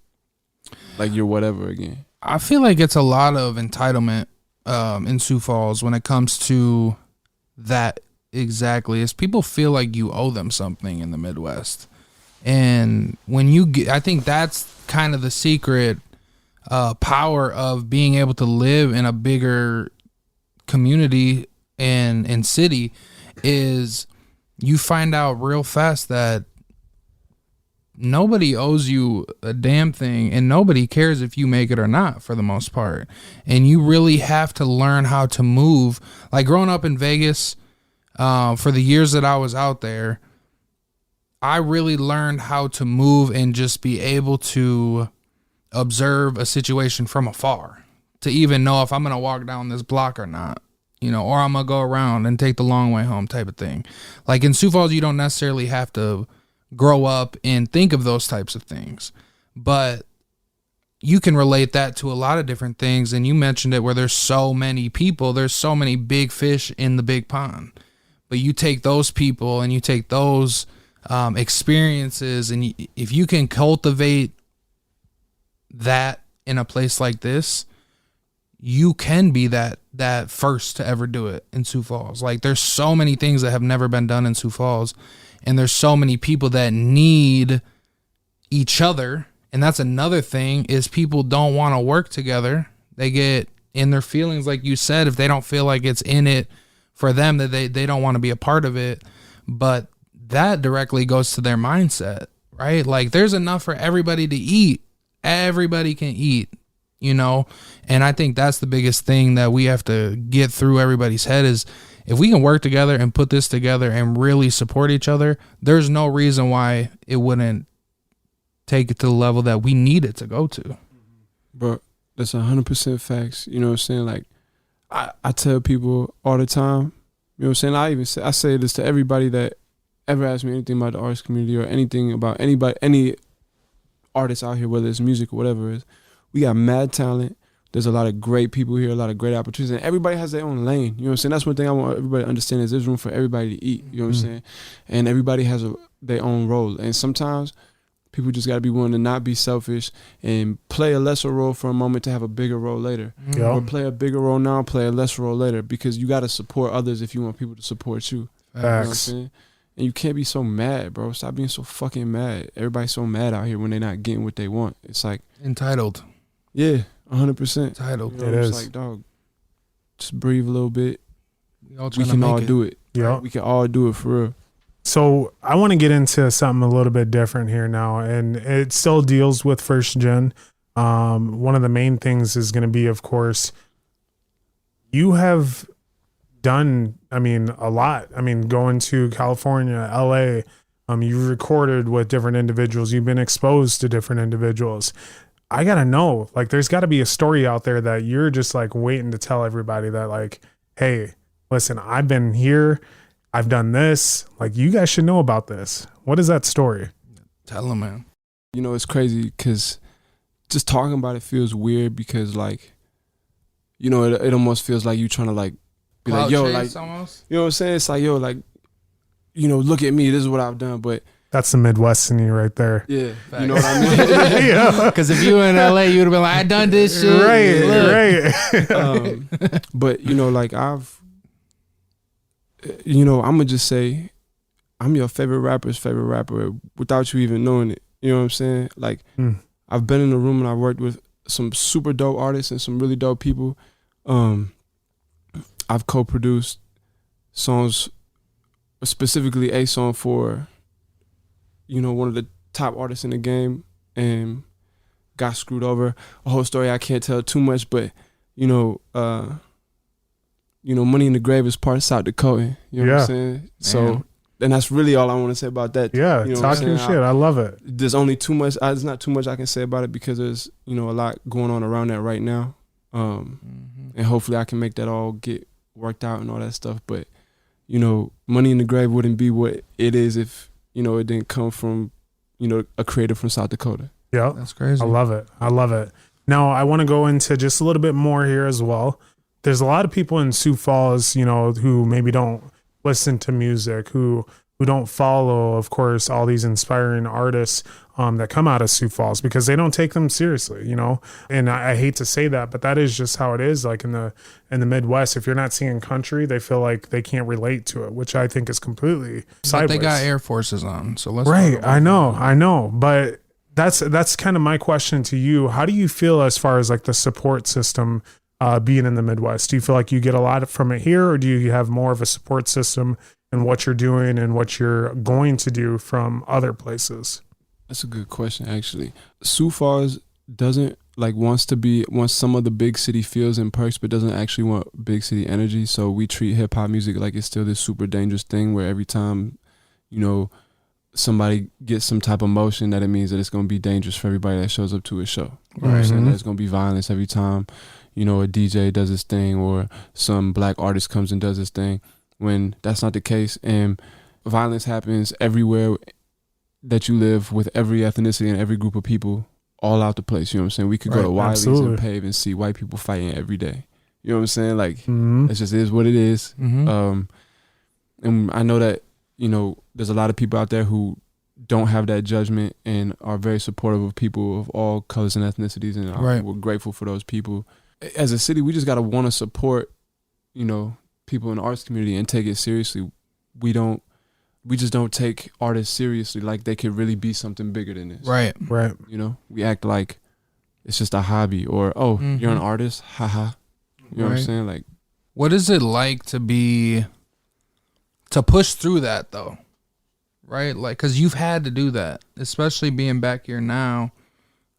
like you're whatever again. I feel like it's a lot of entitlement in Sioux Falls when it comes to that. Exactly, is people feel like you owe them something in the Midwest, and when you get, I think that's kind of the secret power of being able to live in a bigger community and city, is you find out real fast that nobody owes you a damn thing and nobody cares if you make it or not for the most part, and you really have to learn how to move. Like growing up in Vegas, for the years that I was out there, I really learned how to move and just be able to observe a situation from afar, to even know if I'm going to walk down this block or not, you know, or I'm going to go around and take the long way home type of thing. Like in Sioux Falls, you don't necessarily have to grow up and think of those types of things, but you can relate that to a lot of different things. And you mentioned it, where there's so many people, there's so many big fish in the big pond. But you take those people and you take those experiences, and if you can cultivate that in a place like this, you can be that first to ever do it in Sioux Falls. Like there's so many things that have never been done in Sioux Falls, and there's so many people that need each other. And that's another thing, is people don't want to work together. They get in their feelings, like you said, if they don't feel like it's in it for them, that they don't want to be a part of it. But that directly goes to their mindset, right? Like there's enough for everybody to eat. Everybody can eat, you know? And I think that's the biggest thing that we have to get through everybody's head is if we can work together and put this together and really support each other, there's no reason why it wouldn't take it to the level that we need it to go to. Bro, that's 100% facts. You know what I'm saying? Like, I tell people all the time, you know what I'm saying? I say this to everybody that ever asks me anything about the arts community or anything about any artists out here, whether it's music or whatever it is. We got mad talent. There's a lot of great people here, a lot of great opportunities, and everybody has their own lane. You know what I'm saying? That's one thing I want everybody to understand is there's room for everybody to eat. You know what I'm saying? And everybody has their own role. And sometimes people just got to be willing to not be selfish and play a lesser role for a moment to have a bigger role later. Yeah. Or play a bigger role now, play a lesser role later, because you got to support others if you want people to support you. You know what I'm saying? And you can't be so mad, bro. Stop being so fucking mad. Everybody's so mad out here when they're not getting what they want. It's like Entitled. Yeah, 100%. Entitled. You know, It it's is. like, dog, just breathe a little bit. We We can all do it. Yeah. We can all do it for real. So I want to get into something a little bit different here now, and it still deals with first gen. One of the main things is going to be, of course, you have done, a lot. Going to California, LA, you've recorded with different individuals. You've been exposed to different individuals. I got to know, like, there's got to be a story out there that you're just like waiting to tell everybody that, like, hey, listen, I've been here. I've done this. Like, you guys should know about this. What is that story? Tell them, man. You know, it's crazy because just talking about it feels weird because, like, you know, it almost feels like you trying to, like, be like, yo, like, almost. you know what I'm saying? It's like, yo, like, you know, look at me. This is what I've done. But That's the Midwest in you right there. yeah, Facts. you know what I mean? Yeah. Because if you were in LA, you'd have been like, I done this shit. Right, Look. right. But, you know, like, you know, I'm going to just say I'm your favorite rapper's favorite rapper without you even knowing it. You know what I'm saying? Like, I've been in a room and I've worked with some super dope artists and some really dope people. I've co-produced songs, specifically a song for, you know, one of the top artists in the game, and got screwed over. A whole story I can't tell too much, but, you know, Money in the Grave is part of South Dakota. You know what I'm saying? So, and that's really all I want to say about that. Yeah, you know talk your shit. I love it. There's only too much. There's not too much I can say about it because there's, you know, a lot going on around that right now. And hopefully I can make that all get worked out and all that stuff. But, you know, Money in the Grave wouldn't be what it is if, you know, it didn't come from, you know, a creator from South Dakota. Yeah, That's crazy. I love it. I love it. Now, I want to go into just a little bit more here as well. There's a lot of people in Sioux Falls, you know, who maybe don't listen to music, who don't follow, of course, all these inspiring artists that come out of Sioux Falls because they don't take them seriously, you know. And I hate to say that, but that is just how it is. Like in the Midwest, if you're not singing country, they feel like they can't relate to it, which I think is completely sideways. But they got Air Forces on, so let's Right, I know, but that's kind of my question to you. How do you feel as far as like the support system being in the Midwest? Do you feel like you get a lot from it here, or do you have more of a support system in what you're doing and what you're going to do from other places? That's a good question, actually. Sioux Falls doesn't wants some of the big city feels and perks, but doesn't actually want big city energy. So we treat hip hop music like it's still this super dangerous thing where every time, you know, somebody gets some type of motion, that it means that it's going to be dangerous for everybody that shows up to a show. You know what I'm saying? There's going to be violence every time, you know, a DJ does his thing or some black artist comes and does his thing, when that's not the case. And violence happens everywhere that you live with every ethnicity and every group of people all out the place. You know what I'm saying? We could go to Wiley's and Pave and see white people fighting every day. You know what I'm saying? Like, it just is what it is. And I know that, you know, there's a lot of people out there who don't have that judgment and are very supportive of people of all colors and ethnicities, and we're grateful for those people. As a city, we just got to want to support, you know, people in the arts community and take it seriously. We just don't take artists seriously like they could really be something bigger than this. Right. You know, we act like it's just a hobby or, you're an artist, haha. You know what I'm saying? Like, what is it like to push through that though? Right? Like, cause you've had to do that, especially being back here now,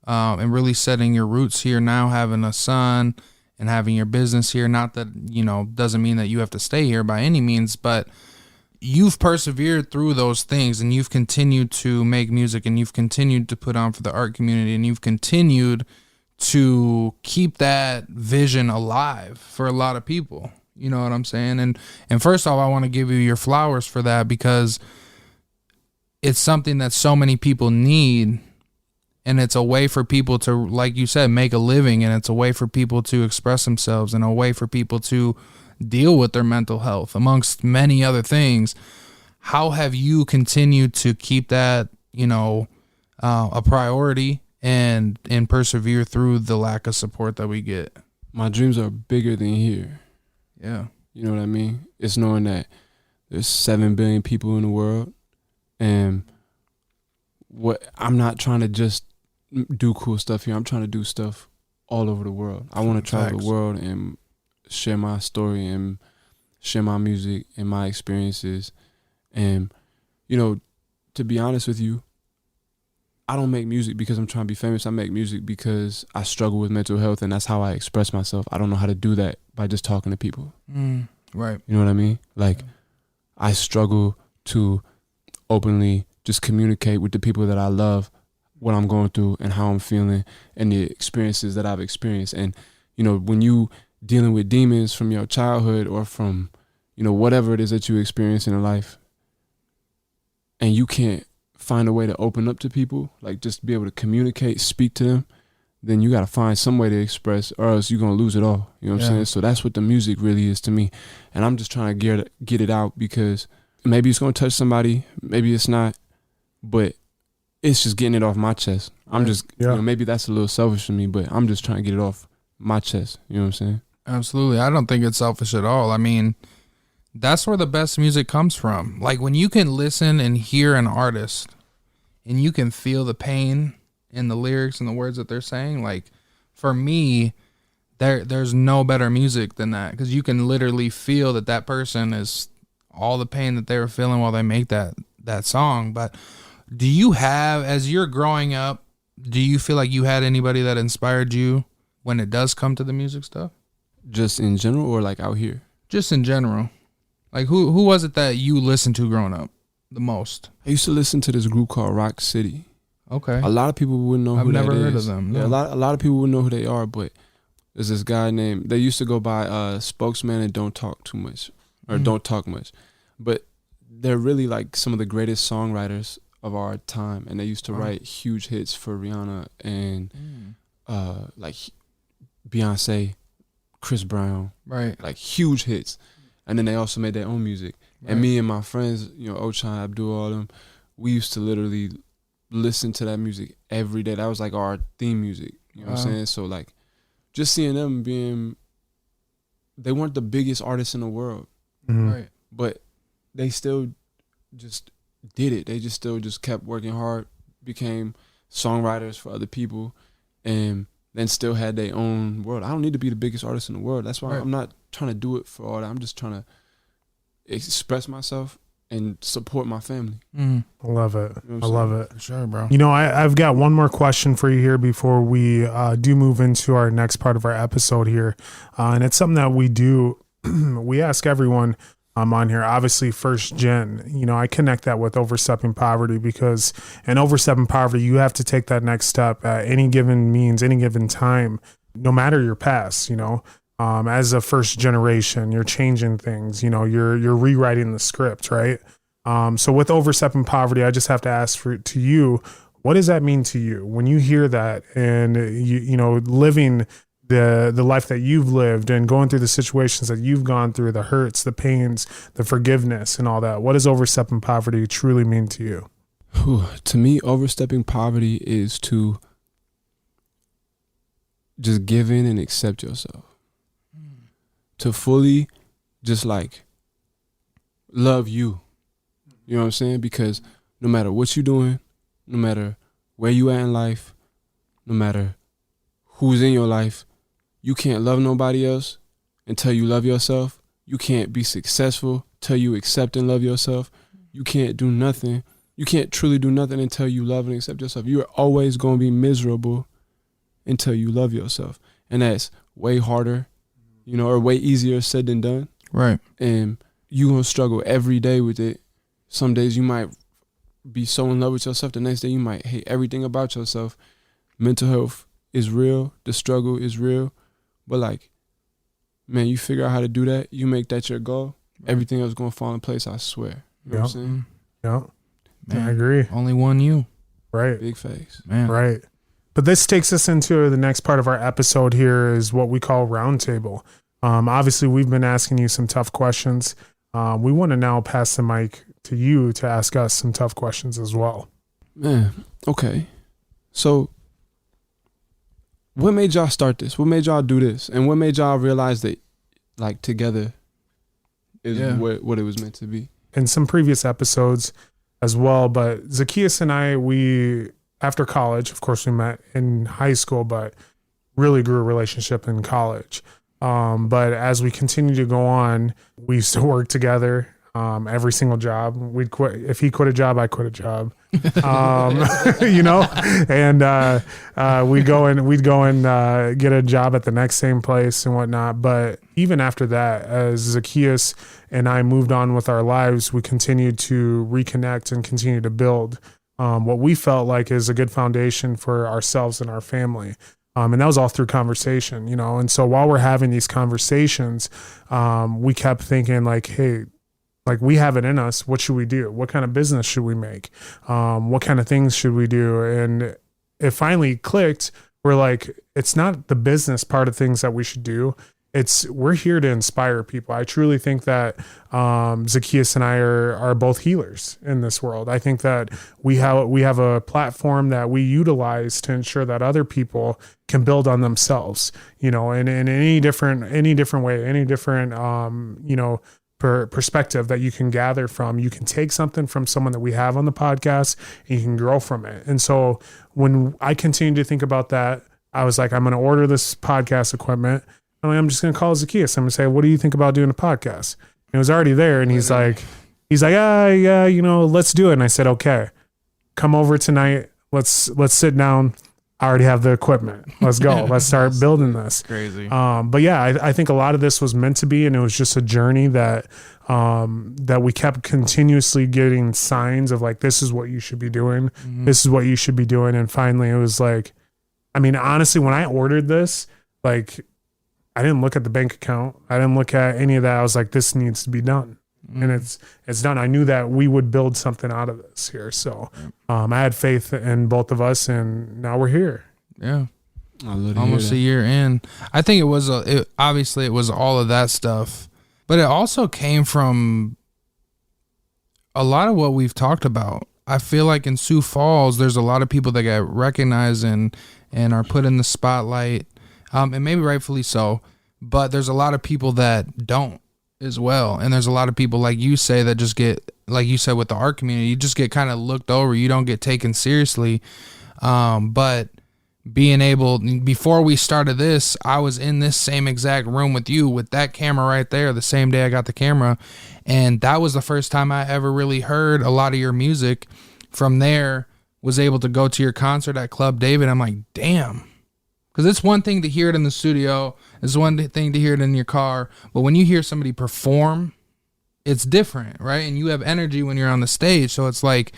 and really setting your roots here now, having a son and having your business here. Not that, you know, doesn't mean that you have to stay here by any means, but you've persevered through those things, and you've continued to make music, and you've continued to put on for the art community, and you've continued to keep that vision alive for a lot of people. You know what I'm saying? And first off, I want to give you your flowers for that, because it's something that so many people need, and it's a way for people to, like you said, make a living, and it's a way for people to express themselves, and a way for people to deal with their mental health, amongst many other things. How have you continued to keep that, you know, a priority and persevere through the lack of support that we get? My dreams are bigger than here. Yeah. You know what I mean? It's knowing that there's 7 billion people in the world, and what I'm not trying to just do cool stuff here. I'm trying to do stuff all over the world. I want to travel the world and share my story and share my music and my experiences. And, you know, to be honest with you, I don't make music because I'm trying to be famous. I make music because I struggle with mental health, and that's how I express myself. I don't know how to do that by just talking to people. Right. You know what I mean? Like, I struggle to openly just communicate with the people that I love what I'm going through and how I'm feeling and the experiences that I've experienced. And, you know, when you dealing with demons from your childhood or from, you know, whatever it is that you experience in life, and you can't find a way to open up to people, like just be able to communicate, speak to them, then you got to find some way to express, or else you're going to lose it all. You know what I'm saying? So that's what the music really is to me. And I'm just trying to get it out, because maybe it's going to touch somebody, maybe it's not, but it's just getting it off my chest. I'm just, you know, maybe that's a little selfish of me, but I'm just trying to get it off my chest. You know what I'm saying? Absolutely. I don't think it's selfish at all. I mean, that's where the best music comes from. Like, when you can listen and hear an artist and you can feel the pain in the lyrics and the words that they're saying, like, for me, there's no better music than that, because you can literally feel that person is all the pain that they were feeling while they make that song. But do you have, as you're growing up, do you feel like you had anybody that inspired you when it does come to the music stuff? Just in general, or like out here? Just in general. Like, who was it that you listened to growing up the most? I used to listen to this group called Rock City. Okay. A lot of people wouldn't know who that is. I've never heard of them. No. Yeah, a lot of people wouldn't know who they are, but there's this guy named, they used to go by Spokesman and Don't Talk Too Much, or Don't Talk Much. But they're really like some of the greatest songwriters of our time, and they used to write huge hits for Rihanna and like Beyonce, Chris Brown, right? Like huge hits. And then they also made their own music. Right. And me and my friends, you know, Ochan, Abdul, all them, we used to literally listen to that music every day. That was like our theme music. You know what I'm saying? So like, just seeing them they weren't the biggest artists in the world, right? But they still just did it. They just still kept working hard, became songwriters for other people, and then still had their own world. I don't need to be the biggest artist in the world. That's why I'm not trying to do it for all that. I'm just trying to express myself and support my family. I love it. You know I love it. For sure, bro. You know, I've got one more question for you here before we do move into our next part of our episode here. And it's something that we do. We ask everyone on here, obviously 1stGen, you know, I connect that with Overstepping Poverty, because in Overstepping Poverty, you have to take that next step at any given means, any given time, no matter your past, you know. As a first generation, you're changing things, you know, you're rewriting the script, right? So with Overstepping Poverty, I just have to ask to you, what does that mean to you when you hear that, and you know, living the life that you've lived and going through the situations that you've gone through, the hurts, the pains, the forgiveness and all that? What does Overstepping Poverty truly mean to you? To me, Overstepping Poverty is to just give in and accept yourself. To fully just like love you. You know what I'm saying? Because no matter what you're doing, no matter where you at in life, no matter who's in your life, you can't love nobody else until you love yourself. You can't be successful till you accept and love yourself. You can't do nothing. You can't truly do nothing until you love and accept yourself. You are always going to be miserable until you love yourself. And that's way harder, you know, or way easier said than done. Right. And you gonna struggle every day with it. Some days you might be so in love with yourself. The next day you might hate everything about yourself. Mental health is real. The struggle is real. But like, man, you figure out how to do that. You make that your goal. Everything else gonna fall in place. I swear. You know what I'm saying? Yeah. Man, I agree. Only one you. Right. Big face. Man. Right. But this takes us into the next part of our episode here is what we call roundtable. Obviously, we've been asking you some tough questions. We want to now pass the mic to you to ask us some tough questions as well. Man, okay. So what made y'all start this? What made y'all do this? And what made y'all realize that like together is what it was meant to be? In some previous episodes as well, but Zacchaeus and I, we, after college, of course we met in high school, but really grew a relationship in college. But as we continue to go on, we used to work together. Every single job we'd quit. If he quit a job, I quit a job, you know, and, we'd go and get a job at the next same place and whatnot. But even after that, as Zacchaeus and I moved on with our lives, we continued to reconnect and continue to build, what we felt like is a good foundation for ourselves and our family. And that was all through conversation, you know? And so while we're having these conversations, we kept thinking like, hey, like we have it in us. What should we do? What kind of business should we make? What kind of things should we do? And it finally clicked. We're like, it's not the business part of things that we should do. We're here to inspire people. I truly think that Zacchaeus and I are both healers in this world. I think that we have a platform that we utilize to ensure that other people can build on themselves, you know, and in any different way, any different, you know, perspective that you can gather from. You can take something from someone that we have on the podcast and you can grow from it. And so when I continued to think about that, I was like, I'm going to order this podcast equipment. I'm just going to call Zacchaeus. I'm going to say, what do you think about doing a podcast? And it was already there. And he's like, yeah, you know, let's do it. And I said, okay, come over tonight. Let's sit down. I already have the equipment. Let's go. Let's start building this. Crazy. But yeah, I think a lot of this was meant to be, and it was just a journey that we kept continuously getting signs of like, this is what you should be doing. Mm-hmm. This is what you should be doing. And finally it was like, I mean, honestly, when I ordered this, like I didn't look at the bank account. I didn't look at any of that. I was like, this needs to be done. And it's done. I knew that we would build something out of this here. So I had faith in both of us, and now we're here. Yeah. Almost a year in. I think it was obviously it was all of that stuff, but it also came from a lot of what we've talked about. I feel like in Sioux Falls, there's a lot of people that get recognized and are put in the spotlight, and maybe rightfully so, but there's a lot of people that don't as well. And there's a lot of people, like you say, that just get, like you said with the art community, you just get kind of looked over. You don't get taken seriously. But being able, before we started this, I was in this same exact room with you with that camera right there the same day I got the camera. And that was the first time I ever really heard a lot of your music. From there, was able to go to your concert at Club David. I'm like, damn. Because it's one thing to hear it in the studio. It's one thing to hear it in your car. But when you hear somebody perform, it's different, right? And you have energy when you're on the stage. So it's like,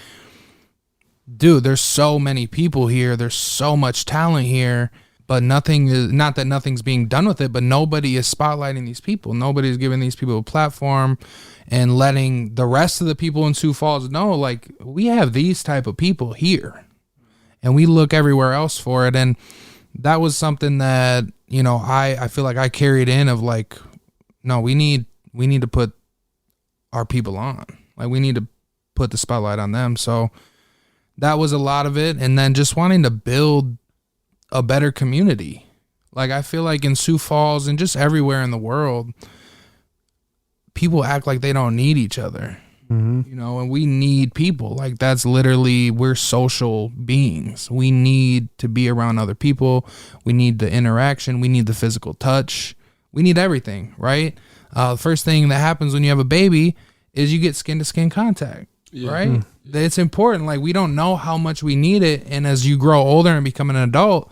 dude, there's so many people here. There's so much talent here. But nothing is, not that nothing's being done with it, but nobody is spotlighting these people. Nobody's giving these people a platform and letting the rest of the people in Sioux Falls know, like, we have these type of people here. And we look everywhere else for it. And that was something that, you know, I feel like I carried in of like, no, we need to put our people on. Like, we need to put the spotlight on them. So that was a lot of it. And then just wanting to build a better community. Like, I feel like in Sioux Falls and just everywhere in the world, people act like they don't need each other. Mm-hmm. You know, and we need people. Like, that's literally, we're social beings. We need to be around other people. We need the interaction. We need the physical touch. We need everything, right? The first thing that happens when you have a baby is you get skin to skin contact, right? Mm-hmm. It's important. Like, we don't know how much we need it. And as you grow older and become an adult,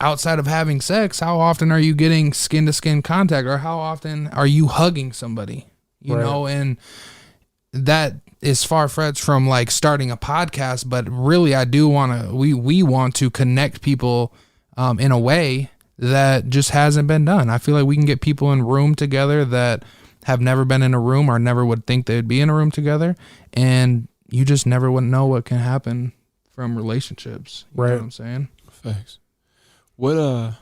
outside of having sex, how often are you getting skin to skin contact, or how often are you hugging somebody, you know? And that is far-fetched from like starting a podcast, but really I do want to, we want to connect people in a way that just hasn't been done. I feel like we can get people in a room together that have never been in a room or never would think they'd be in a room together, and you just never would know what can happen from relationships. You know what I'm saying? Facts. What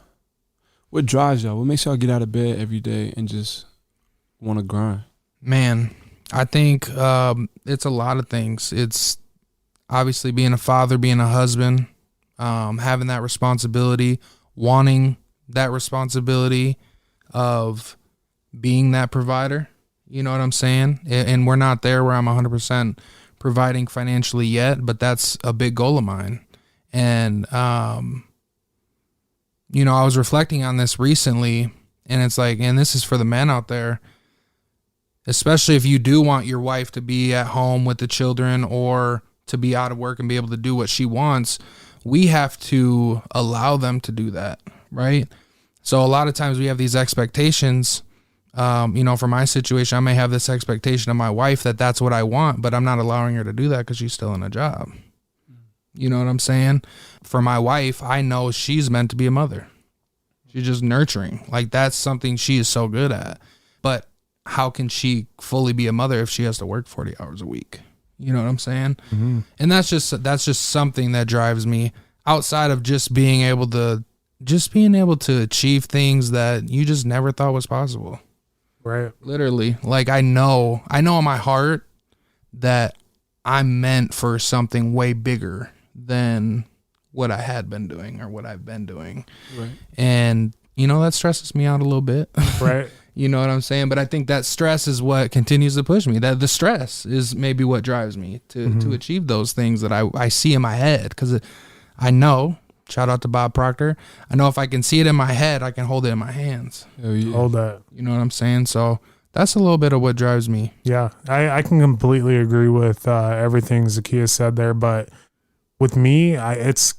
drives y'all? What makes y'all get out of bed every day and just want to grind? Man, I think it's a lot of things. It's obviously being a father, being a husband, having that responsibility, wanting that responsibility of being that provider. You know what I'm saying? And we're not there where I'm 100% providing financially yet, but that's a big goal of mine. And, you know, I was reflecting on this recently, and it's like, and this is for the men out there, especially if you do want your wife to be at home with the children or to be out of work and be able to do what she wants, we have to allow them to do that, right? So a lot of times we have these expectations. You know, for my situation, I may have this expectation of my wife that that's what I want, but I'm not allowing her to do that because she's still in a job. You know what I'm saying? For my wife, I know she's meant to be a mother. She's just nurturing. Like, that's something she is so good at. But how can she fully be a mother if she has to work 40 hours a week? You know what I'm saying? Mm-hmm. And that's just something that drives me outside of just being able to achieve things that you just never thought was possible. Right. Literally. Like, I know in my heart that I'm meant for something way bigger than what I had been doing or what I've been doing. Right. And, you know, that stresses me out a little bit. Right. You know what I'm saying? But I think that stress is what continues to push me. That the stress is maybe what drives me to achieve those things that I see in my head. Because I know, shout out to Bob Proctor, I know if I can see it in my head, I can hold it in my hands. Oh, yeah. Hold that. You know what I'm saying? So that's a little bit of what drives me. Yeah, I can completely agree with everything Zacchaeus said there. But with me, it's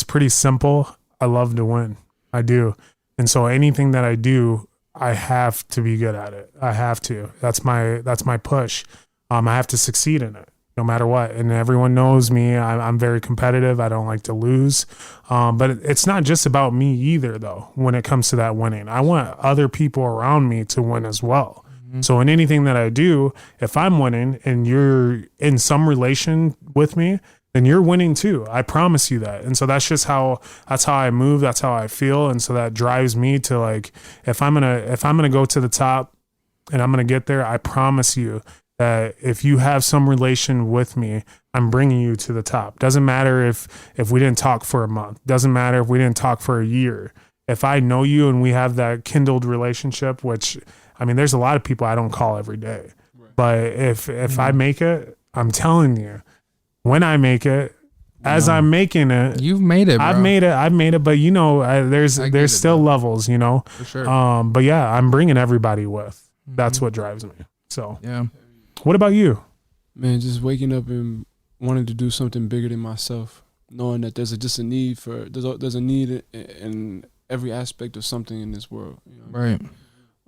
pretty simple. I love to win. I do. And so anything that I do, I have to be good at it. I have to. That's my push. I have to succeed in it no matter what. And everyone knows me. I'm very competitive. I don't like to lose. But it's not just about me either, though, when it comes to that winning. I want other people around me to win as well. Mm-hmm. So in anything that I do, if I'm winning and you're in some relation with me, then you're winning too. I promise you that. And so that's how I move. That's how I feel. And so that drives me to, like, if I'm gonna go to the top and I'm gonna get there, I promise you that if you have some relation with me, I'm bringing you to the top. Doesn't matter if we didn't talk for a month. Doesn't matter if we didn't talk for a year. If I know you and we have that kindled relationship, which, I mean, there's a lot of people I don't call every day. Right. But if I make it, I'm telling you, when I make it, as I'm making it, you've made it, bro. I've made it. But you know, there's still levels, you know. For sure. But yeah, I'm bringing everybody with. That's what drives me. So yeah. What about you? Man, just waking up and wanting to do something bigger than myself, knowing that there's a need in every aspect of something in this world. You know? Right.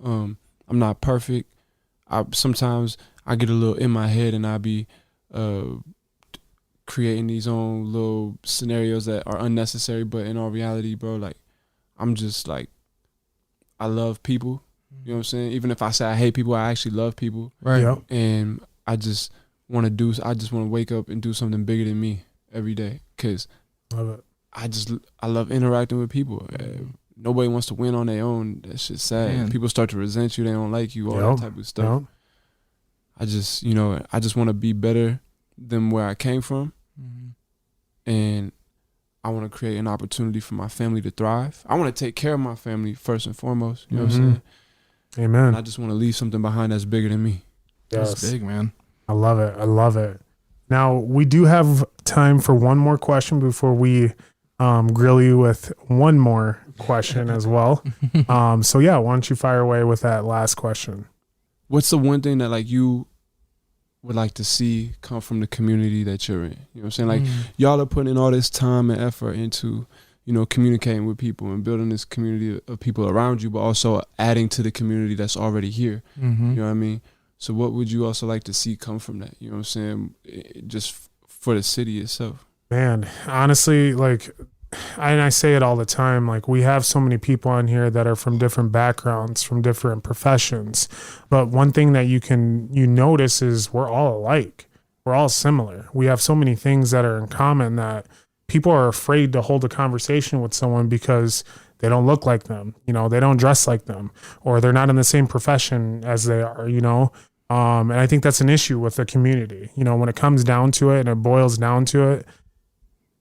I'm not perfect. Sometimes I get a little in my head and I be creating these own little scenarios that are unnecessary, but in all reality, bro, like, I'm just like, I love people. You know what I'm saying? Even if I say I hate people, I actually love people. Right. Yep. And I just want to wake up and do something bigger than me every day. Cause love it. I love interacting with people. Nobody wants to win on their own. That shit's sad. Man. People start to resent you. They don't like you, all that type of stuff. Yep. I just want to be better than where I came from. Mm-hmm. And I want to create an opportunity for my family to thrive. I want to take care of my family first and foremost. You know what I'm saying? Amen. And I just want to leave something behind that's bigger than me. Yes. That's big, man. I love it. Now, we do have time for one more question before we grill you with one more question as well. So yeah, why don't you fire away with that last question? What's the one thing that, like, you would like to see come from the community that you're in? You know what I'm saying? Like, y'all are putting in all this time and effort into communicating with people and building this community of people around you, but also adding to the community that's already here. Mm-hmm. You know what I mean? So what would you also like to see come from that? You know what I'm saying? Just for the city itself. Man, honestly, like, and I say it all the time, like, we have so many people on here that are from different backgrounds, from different professions. But one thing that you notice is we're all alike. We're all similar. We have so many things that are in common that people are afraid to hold a conversation with someone because they don't look like them, they don't dress like them, or they're not in the same profession as they are, and I think that's an issue with the community. When it comes down to it and it boils down to it,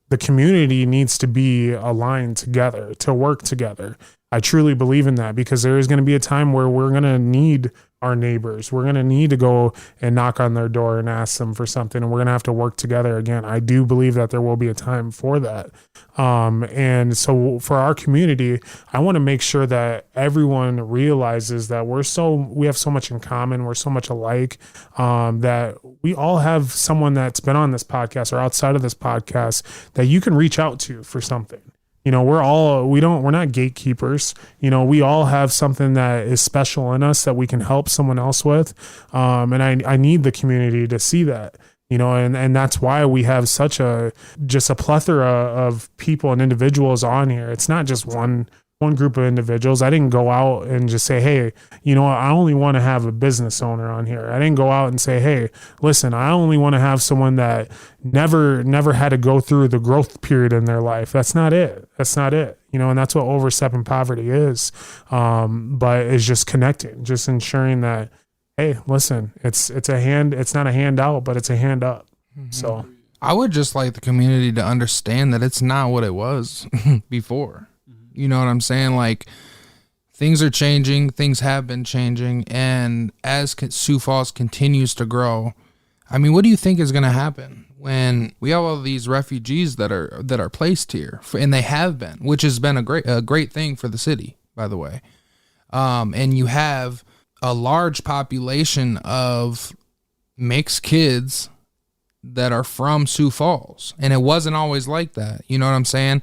the community needs to be aligned together, to work together. I truly believe in that, because there is going to be a time where we're going to need our neighbors. We're going to need to go and knock on their door and ask them for something, and we're going to have to work together again. I do believe that there will be a time for that. And so for our community, I want to make sure that everyone realizes that we have so much in common. We're so much alike, that we all have someone that's been on this podcast or outside of this podcast that you can reach out to for something. We're not gatekeepers. We all have something that is special in us that we can help someone else with. And I need the community to see that, and that's why we have such just a plethora of people and individuals on here. It's not just one group of individuals. I didn't go out and just say, hey, I only want to have a business owner on here. I didn't go out and say, hey, listen, I only want to have someone that never had to go through the growth period in their life. That's not it. And that's what Overstepping Poverty is. But it's just connecting, just ensuring that, hey, listen, it's not a handout, but it's a hand up. Mm-hmm. So I would just like the community to understand that it's not what it was before. You know what I'm saying? Like, things are changing, things have been changing, and as Sioux Falls continues to grow, I mean, what do you think is going to happen when we have all these refugees that are placed here, and they have been, which has been a great thing for the city, by the way. And you have a large population of mixed kids that are from Sioux Falls, and it wasn't always like that. You know what I'm saying?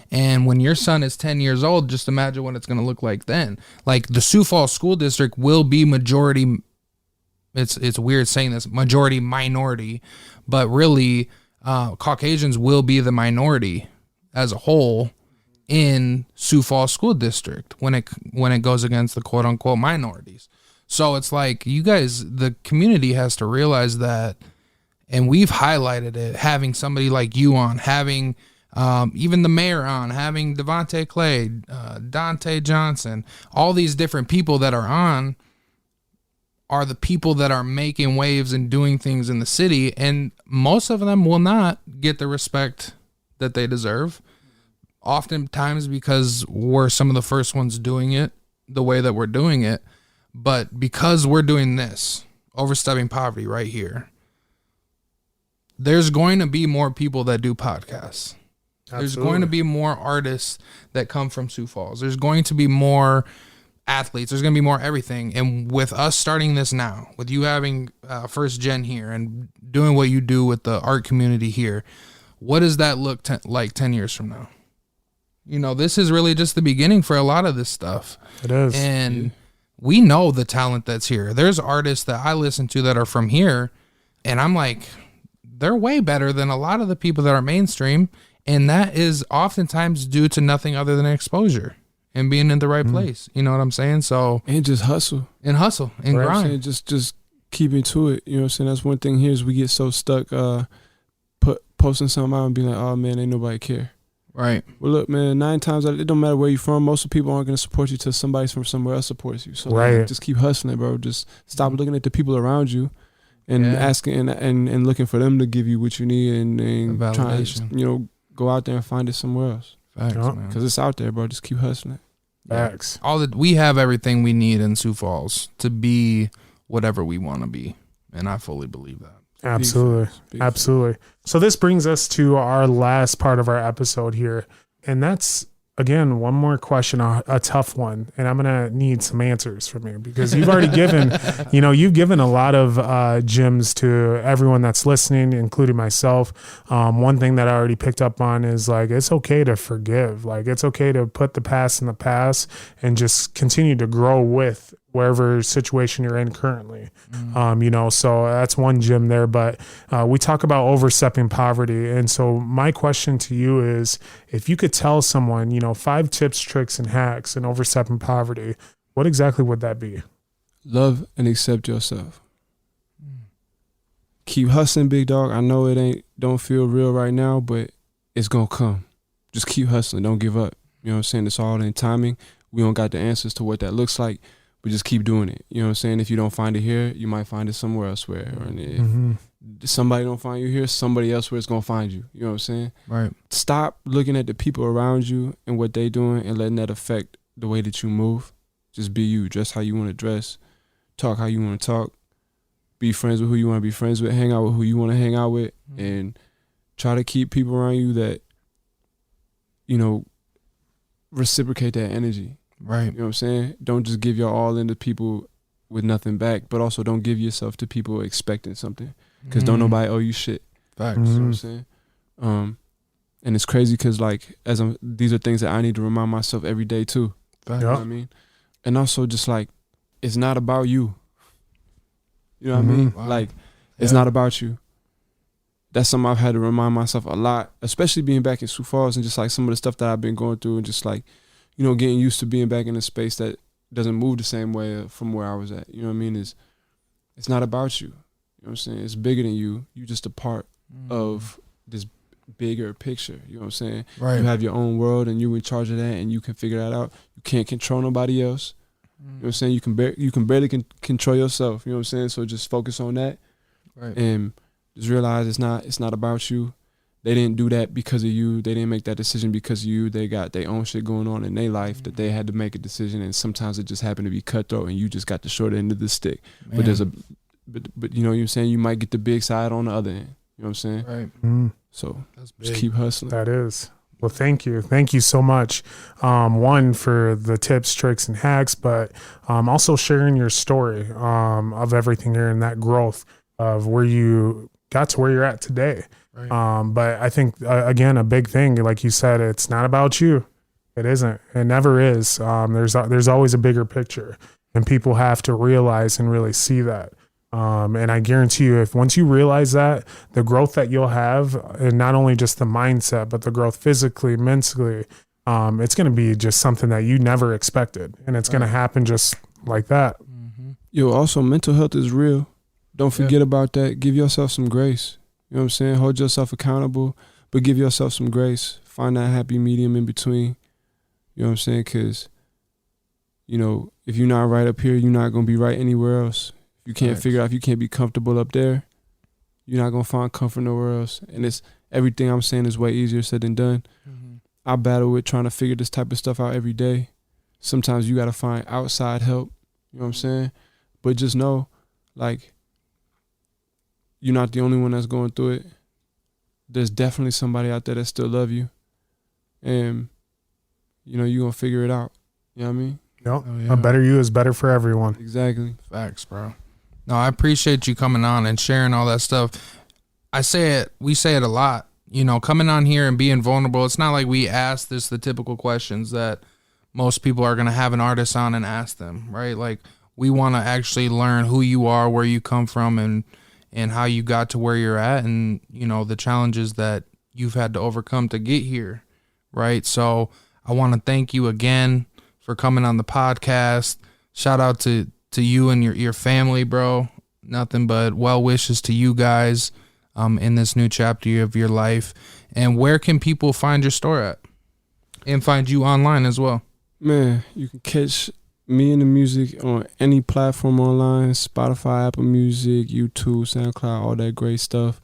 And when your son is 10 years old, just imagine what it's going to look like then. Like, the Sioux Falls School District will be majority, it's weird saying this, majority minority, but really Caucasians will be the minority as a whole in Sioux Falls School District when it goes against the quote unquote minorities. So it's like, you guys, the community has to realize that, and we've highlighted it, having somebody like you on, having even the mayor on, having Devontae Clay, Dante Johnson, all these different people that are on are the people that are making waves and doing things in the city, and most of them will not get the respect that they deserve, oftentimes because we're some of the first ones doing it the way that we're doing it. But because we're doing this, Overstepping Poverty right here, there's going to be more people that do podcasts. Absolutely. There's going to be more artists that come from Sioux Falls. There's going to be more athletes. There's going to be more everything. And with us starting this now, with you having 1stGen here and doing what you do with the art community here, what does that look like 10 years from now? This is really just the beginning for a lot of this stuff. It is. And we know the talent that's here. There's artists that I listen to that are from here, and I'm like, they're way better than a lot of the people that are mainstream. And that is oftentimes due to nothing other than exposure and being in the right place. You know what I'm saying? So, and just hustle and grind. Just keeping to it. You know what I'm saying? That's one thing here is we get so stuck posting something out and being like, oh man, ain't nobody care. Right. Well, look, man, 9 times out of it don't matter where you're from. Most of the people aren't going to support you till somebody from somewhere else supports you. So just keep hustling, bro. Just stop looking at the people around you and asking and looking for them to give you what you need and trying to, go out there and find it somewhere else. Facts, man. Because it's out there, bro. Just keep hustling. Facts. We have everything we need in Sioux Falls to be whatever we want to be, and I fully believe that. Absolutely. Absolutely. So this brings us to our last part of our episode here, and that's again, one more question, a tough one, and I'm gonna need some answers from you because you've already given, you've given a lot of gems to everyone that's listening, including myself. One thing that I already picked up on is like, it's okay to forgive. Like, it's okay to put the past in the past and just continue to grow with wherever situation you're in currently. So that's one gem there. But we talk about overstepping poverty. And so my question to you is, if you could tell someone, 5 tips, tricks, and hacks in overstepping poverty, what exactly would that be? Love and accept yourself. Keep hustling, big dog. I know it don't feel real right now, but it's gonna come. Just keep hustling. Don't give up. You know what I'm saying? It's all in timing. We don't got the answers to what that looks like, but just keep doing it. You know what I'm saying? If you don't find it here, you might find it somewhere elsewhere. And if somebody don't find you here, somebody elsewhere is gonna find you. You know what I'm saying? Right. Stop looking at the people around you and what they doing and letting that affect the way that you move. Just be you. Dress how you want to dress. Talk how you want to talk. Be friends with who you want to be friends with. Hang out with who you want to hang out with. And try to keep people around you that, reciprocate that energy. Right. You know what I'm saying? Don't just give your all into people with nothing back, but also don't give yourself to people expecting something, because don't nobody owe you shit. Facts. You know what I'm saying? And it's crazy because these are things that I need to remind myself every day too. Facts. You know what I mean? And also just like, it's not about you. You know what I mean? Wow. Like, it's not about you. That's something I've had to remind myself a lot, especially being back in Sioux Falls and just like some of the stuff that I've been going through and just like, getting used to being back in a space that doesn't move the same way from where I was at. You know what I mean? It's not about you. You know what I'm saying? It's bigger than you. You're just a part of this bigger picture. You know what I'm saying? Right. You have your own world and you're in charge of that and you can figure that out. You can't control nobody else. You know what I'm saying? You can barely control yourself. You know what I'm saying? So just focus on that. Right. And just realize it's not about you. They didn't do that because of you. They didn't make that decision because of you. They got their own shit going on in their life that they had to make a decision, and sometimes it just happened to be cutthroat and you just got the short end of the stick. Man. But there's but you know what I'm saying? You might get the big side on the other end. You know what I'm saying? Right. So That's big. just keep hustling. That is. Well, thank you. Thank you so much. One, for the tips, tricks, and hacks, but also sharing your story of everything here and that growth of where you got to where you're at today. Right. But I think, again, a big thing, like you said, it's not about you. It isn't. It never is. There's always a bigger picture, and people have to realize and really see that. And I guarantee you, if once you realize that, the growth that you'll have, and not only just the mindset, but the growth physically, mentally, it's going to be just something that you never expected. And it's going to happen just like that. Yo, also mental health is real. Don't forget about that. Give yourself some grace. You know what I'm saying? Hold yourself accountable, but give yourself some grace. Find that happy medium in between. You know what I'm saying? Because, if you're not right up here, you're not going to be right anywhere else. If you can't figure out, if you can't be comfortable up there, you're not going to find comfort nowhere else. And it's everything I'm saying is way easier said than done. I battle with trying to figure this type of stuff out every day. Sometimes you got to find outside help. You know what I'm saying? But just know, like, you're not the only one that's going through it. There's definitely somebody out there that still love you. And, you're going to figure it out. You know what I mean? Yep. A better you is better for everyone. Exactly. Facts, bro. No, I appreciate you coming on and sharing all that stuff. We say it a lot, coming on here and being vulnerable. It's not like we ask the typical questions that most people are going to have an artist on and ask them, right? Like, we want to actually learn who you are, where you come from, and how you got to where you're at, and, the challenges that you've had to overcome to get here, right? So I want to thank you again for coming on the podcast. Shout out to you and your family, bro. Nothing but well wishes to you guys in this new chapter of your life. And where can people find your store at? And find you online as well? Man, you can catch me and the music on any platform online: Spotify, Apple Music, YouTube, SoundCloud, all that great stuff.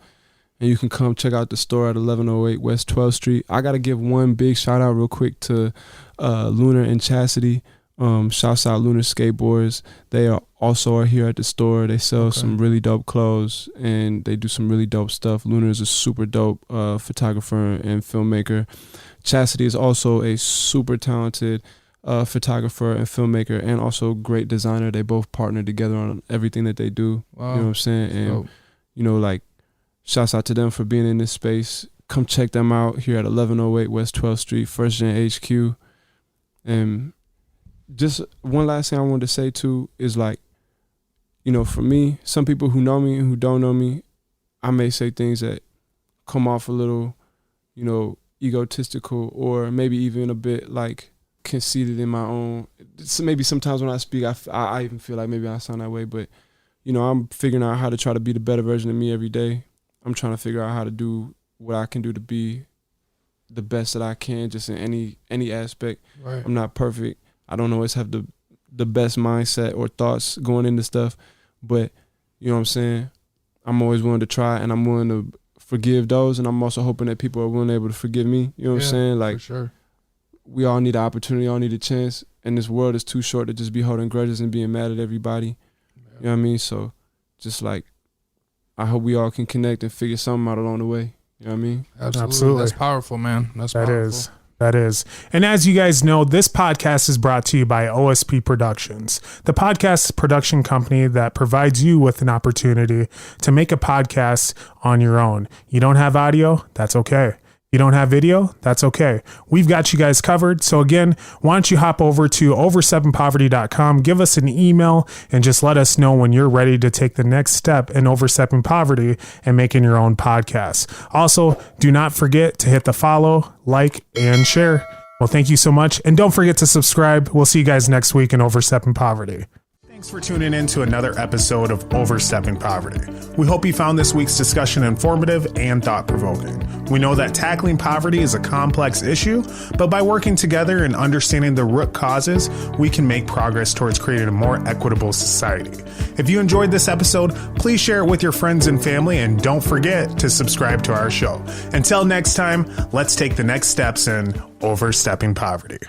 And you can come check out the store at 1108 West 12th Street. I got to give one big shout out real quick to Lunar and Chastity Shouts out Lunar Skateboards. They are here at the store. They sell some really dope clothes and they do some really dope stuff. Lunar is a super dope photographer and filmmaker. Chastity is also a super talented photographer and filmmaker and also great designer. They both partner together on everything that they do. Wow. You know what I'm saying? And you know, like, shouts out to them for being in this space. Come check them out here at 1108 West 12th Street, First Gen HQ. And just one last thing I wanted to say too is, like, you know, for me, some people who know me and who don't know me, I may say things that come off a little, you know, egotistical or maybe even a bit like conceited in my own. So maybe sometimes when I speak, I even feel like maybe I sound that way, but you know, I'm figuring out how to try to be the better version of me every day. I'm trying to figure out how to do what I can do to be the best that I can, just in any aspect. Right. I'm not perfect. I don't always have the best mindset or thoughts going into stuff, but you know what I'm saying? I'm always willing to try, and I'm willing to forgive those, and I'm also hoping that people are willing to able to forgive me. You know what I'm saying? Like, for sure. We all need an opportunity, all need a chance, and this world is too short to just be holding grudges and being mad at everybody. Yeah. You know what I mean? So just like, I hope we all can connect and figure something out along the way. You know what I mean? Absolutely. That's powerful, man. That is. And as you guys know, this podcast is brought to you by OSP Productions, the podcast production company that provides you with an opportunity to make a podcast on your own. You don't have audio? That's okay. You don't have video? That's okay. We've got you guys covered. So again, why don't you hop over to oversteppingpoverty.com, give us an email, and just let us know when you're ready to take the next step in overstepping poverty and making your own podcast. Also, do not forget to hit the follow, like, and share. Well, thank you so much. And don't forget to subscribe. We'll see you guys next week in Overstepping Poverty. Thanks for tuning in to another episode of Overstepping Poverty. We hope you found this week's discussion informative and thought-provoking. We know that tackling poverty is a complex issue, but by working together and understanding the root causes, we can make progress towards creating a more equitable society. If you enjoyed this episode, please share it with your friends and family, and don't forget to subscribe to our show. Until next time, let's take the next steps in Overstepping Poverty.